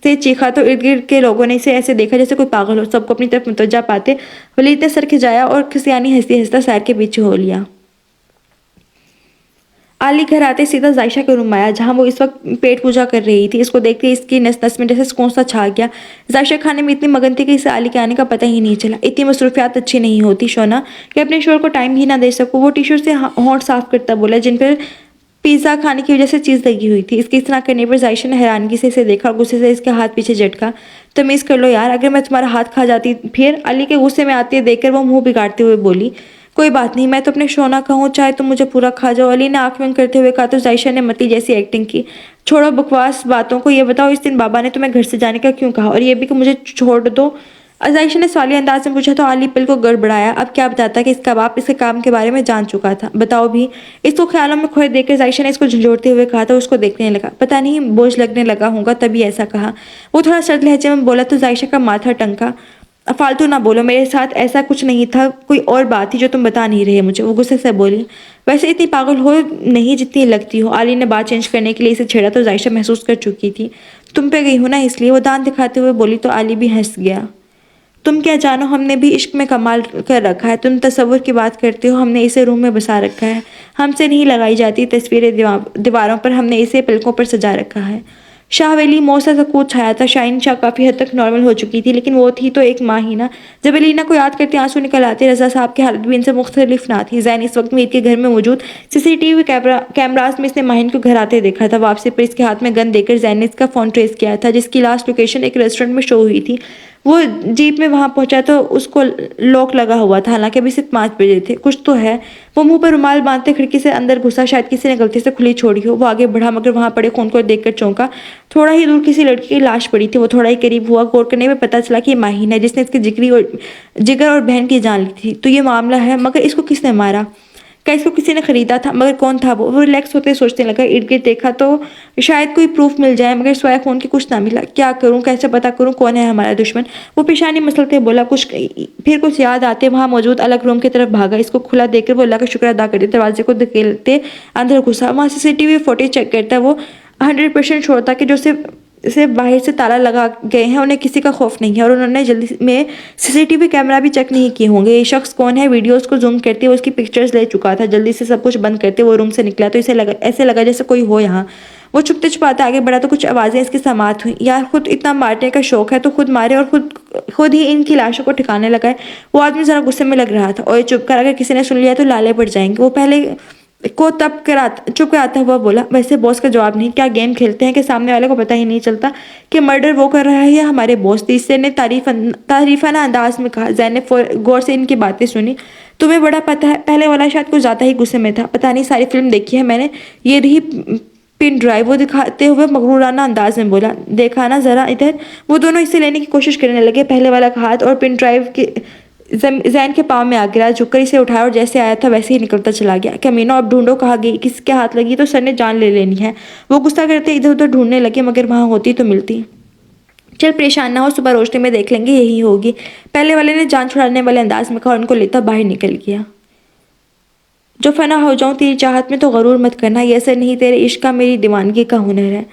سے چیخا تو ارد گرد کے لوگوں نے اسے ایسے دیکھا جیسے کوئی پاگل ہو، سب کو اپنی طرف متوجہ پاتے ولید نے سر کھجایا اور کھسیانی ہنستا ہنستا سحر کے پیچھے ہو لیا۔ علی گھر آتے سیدھا ذائشہ کے روم آیا جہاں وہ اس وقت پیٹ پوجا کر رہی تھی۔ اس کو دیکھتے اس کی نس نس میں جیسے سکون سا چھا گیا۔ ذائشہ کھانے میں اتنی مگن تھی کہ اسے علی کے آنے کا پتہ ہی نہیں چلا۔ اتنی مصروفیات اچھی نہیں ہوتی شونا کہ اپنے شوہر کو ٹائم ہی نہ دے سکو۔ وہ ٹیشو سے ہونٹ صاف کرتا بولا جن پر پیزا کھانے کی وجہ سے چیز لگی ہوئی تھی۔ اس کے اس طرح کرنے پر ذائشہ نے حیرانگی سے اسے دیکھا اور غصے سے اس کے ہاتھ پیچھے جھٹکا۔ تمیز کر لو یار، اگر میں تمہارا ہاتھ کھا جاتی پھر؟ علی کے غصے میں آتے دیکھ کر وہ منہ بگاڑتے ہوئے بولی، کوئی بات نہیں، میں تو اپنے شونا کا ہوں، چاہے تم مجھے پورا کھا جاؤ۔ علی نے آنکھ بند کرتے ہوئے کہا تو ذائشہ نے متی جیسی ایکٹنگ کی، چھوڑو بکواس باتوں کو، یہ بتاؤ اس دن بابا نے تمہیں گھر سے جانے کا کیوں کہا، اور یہ بھی کہ مجھے چھوڑ دو؟ ذائشہ نے سوالیہ انداز میں پوچھا تو علی پل کو گڑبڑایا۔ اب کیا بتاتا کہ اس کا باپ اس کے کام کے بارے میں جان چکا تھا؟ بتاؤ بھی۔ اس کو خیالوں میں کھوئے دیکھ کر ذائشہ نے اس کو جھنجھوڑتے ہوئے کہا تو اس کو دیکھنے لگا، پتہ نہیں بوجھ لگنے لگا ہوگا تبھی ایسا کہا۔ وہ تھوڑا سرد لہجے میں بولا تو ذائشہ کا ماتھا ٹنکا، فالتو نہ بولو، میرے ساتھ ایسا کچھ نہیں تھا، کوئی اور بات تھی جو تم بتا نہیں رہے مجھے۔ وہ غصے سے بولی، ویسے اتنی پاگل ہو نہیں جتنی لگتی ہو۔ علی نے بات چینج کرنے کے لیے اسے چھیڑا تو ذائشہ محسوس کر چکی تھی تم پہ گئی ہو نا اس لیے۔ وہ دانت دکھاتے ہوئے بولی تو علی بھی ہنس گیا، تم کیا جانو، ہم نے بھی عشق میں کمال کر رکھا ہے، تم تصور کی بات کرتے ہو، ہم نے اسے روم میں بسا رکھا ہے، ہم سے نہیں لگائی جاتی تصویریں دیواروں پر، ہم نے اسے پلکوں پر سجا رکھا ہے۔ شاہ ولی موہ سا سکوت چھایا تھا۔ شاہین شاہ کافی حد تک نارمل ہو چکی تھی لیکن وہ تھی تو ایک ماں ہی نا۔ جب الینا کو یاد کرتے آنسو نکل آتے۔ رضا صاحب کی حالت بھی ان سے مختلف نہ تھی۔ زین اس وقت میر کے گھر میں موجود CCTV کیمراز میں اس نے ماہین کو گھر آتے دیکھا تھا۔ واپسی پر اس کے ہاتھ میں گن دے کر زین نے اس کا فون ٹریس کیا تھا جس کی لاسٹ لوکیشن ایک ریسٹورنٹ میں شو ہوئی تھی۔ وہ جیپ میں وہاں پہنچا تو اس کو لاک لگا ہوا تھا، حالانکہ ابھی صرف 5 بجے تھے۔ کچھ تو ہے۔ وہ منہ پر رومال باندھتے کھڑکی سے اندر گھسا، شاید کسی نے غلطی سے کھلی چھوڑی ہو۔ وہ آگے بڑھا مگر وہاں پڑے خون کو دیکھ کر چونکا۔ تھوڑا ہی دور کسی لڑکی کی لاش پڑی تھی۔ وہ تھوڑا ہی قریب ہوا، غور کرنے میں پتہ چلا کہ یہ ماہین ہے جس نے اس کے جگر اور بہن کی جان لی تھی۔ تو یہ معاملہ ہے، مگر اس کو کس نے مارا؟ کیا اس کو کسی نے خریدا تھا؟ مگر کون تھا وہ ریلیکس ہوتے سوچنے لگا۔ ارد گرد دیکھا تو شاید کوئی پروف مل جائے مگر سوائے خون کے کچھ نہ ملا۔ کیا کروں، کیسے پتہ کروں کون ہے ہمارا دشمن؟ وہ پیشانی مسلتے بولا۔ پھر کچھ یاد آتے وہاں موجود الگ روم کی طرف بھاگا۔ اس کو کھلا دیکھ کر وہ اللہ کا شکر ادا کرتے دروازے کو دھکیلتے اندر گھسا۔ وہاں CCTV فوٹیج چیک کرتا وہ 100% شور تھا کہ جو صرف باہر سے تالا لگا گئے ہیں انہیں کسی کا خوف نہیں ہے، اور انہوں نے جلدی میں CCTV کیمرہ بھی چیک نہیں کیے ہوں گے۔ یہ شخص کون ہے؟ ویڈیوز کو زوم کرتے وہ اس کی پکچرز لے چکا تھا۔ جلدی سے سب کچھ بند کرتے وہ روم سے نکلا تو ایسے لگا جیسے کوئی ہو یہاں۔ وہ چھپتے چھپاتے آگے بڑھا تو کچھ آوازیں اس کی سماعت ہوئیں۔ یار خود اتنا مارنے کا شوق ہے تو خود مارے اور خود ہی ان کی لاشوں کو ٹھکانے لگائے۔ وہ آدمی ذرا غصے میں لگ رہا تھا۔ اوئے چپ کر، اگر کسی نے سن لیا تو لالے پڑ جائیں گے۔ وہ پہلے کو چپ کر آتا ہوا بولا، ویسے باس کا جواب نہیں، کیا گیم کھیلتے ہیں کہ سامنے والے کو پتہ ہی نہیں چلتا کہ مرڈر وہ کر رہا ہے یا ہمارے باس؟ تیسرے نے تعریفانہ انداز میں کہا۔ زین نے غور سے ان کی باتیں سنی۔ تمہیں بڑا پتہ ہے؟ پہلے والا شاید کچھ زیادہ ہی غصے میں تھا۔ پتہ نہیں، ساری فلم دیکھی ہے میں نے، یہ رہی پن ڈرائیو، وہ دکھاتے ہوئے مغرورانہ انداز میں بولا۔ دیکھا نا ذرا ادھر۔ وہ دونوں اسے لینے کی کوشش کرنے لگے۔ پہلے والا کا ہاتھ اور پن ڈرائیو زین کے پاؤں میں آ گرا۔ جھک کر اسے اٹھایا اور جیسے آیا تھا ویسے ہی نکلتا چلا گیا۔ کمینوں، اب ڈھونڈو کہاں گئی، کس کے ہاتھ لگی تو سر نے جان لے لینی ہے۔ وہ غصہ کرتے ادھر ادھر ڈھونڈنے لگے مگر وہاں ہوتی تو ملتی۔ چل پریشان نہ ہو، صبح روشنی میں دیکھ لیں گے، یہی ہوگی، پہلے والے نے جان چھڑانے والے انداز میں کہا اور ان کو لیتا باہر نکل گیا۔ جو فنا ہو جاؤں تیری چاہت میں تو غرور مت کرنا، یہ اثر نہیں تیرے عشق کا، میری دیوانگی کا ہنر ہے۔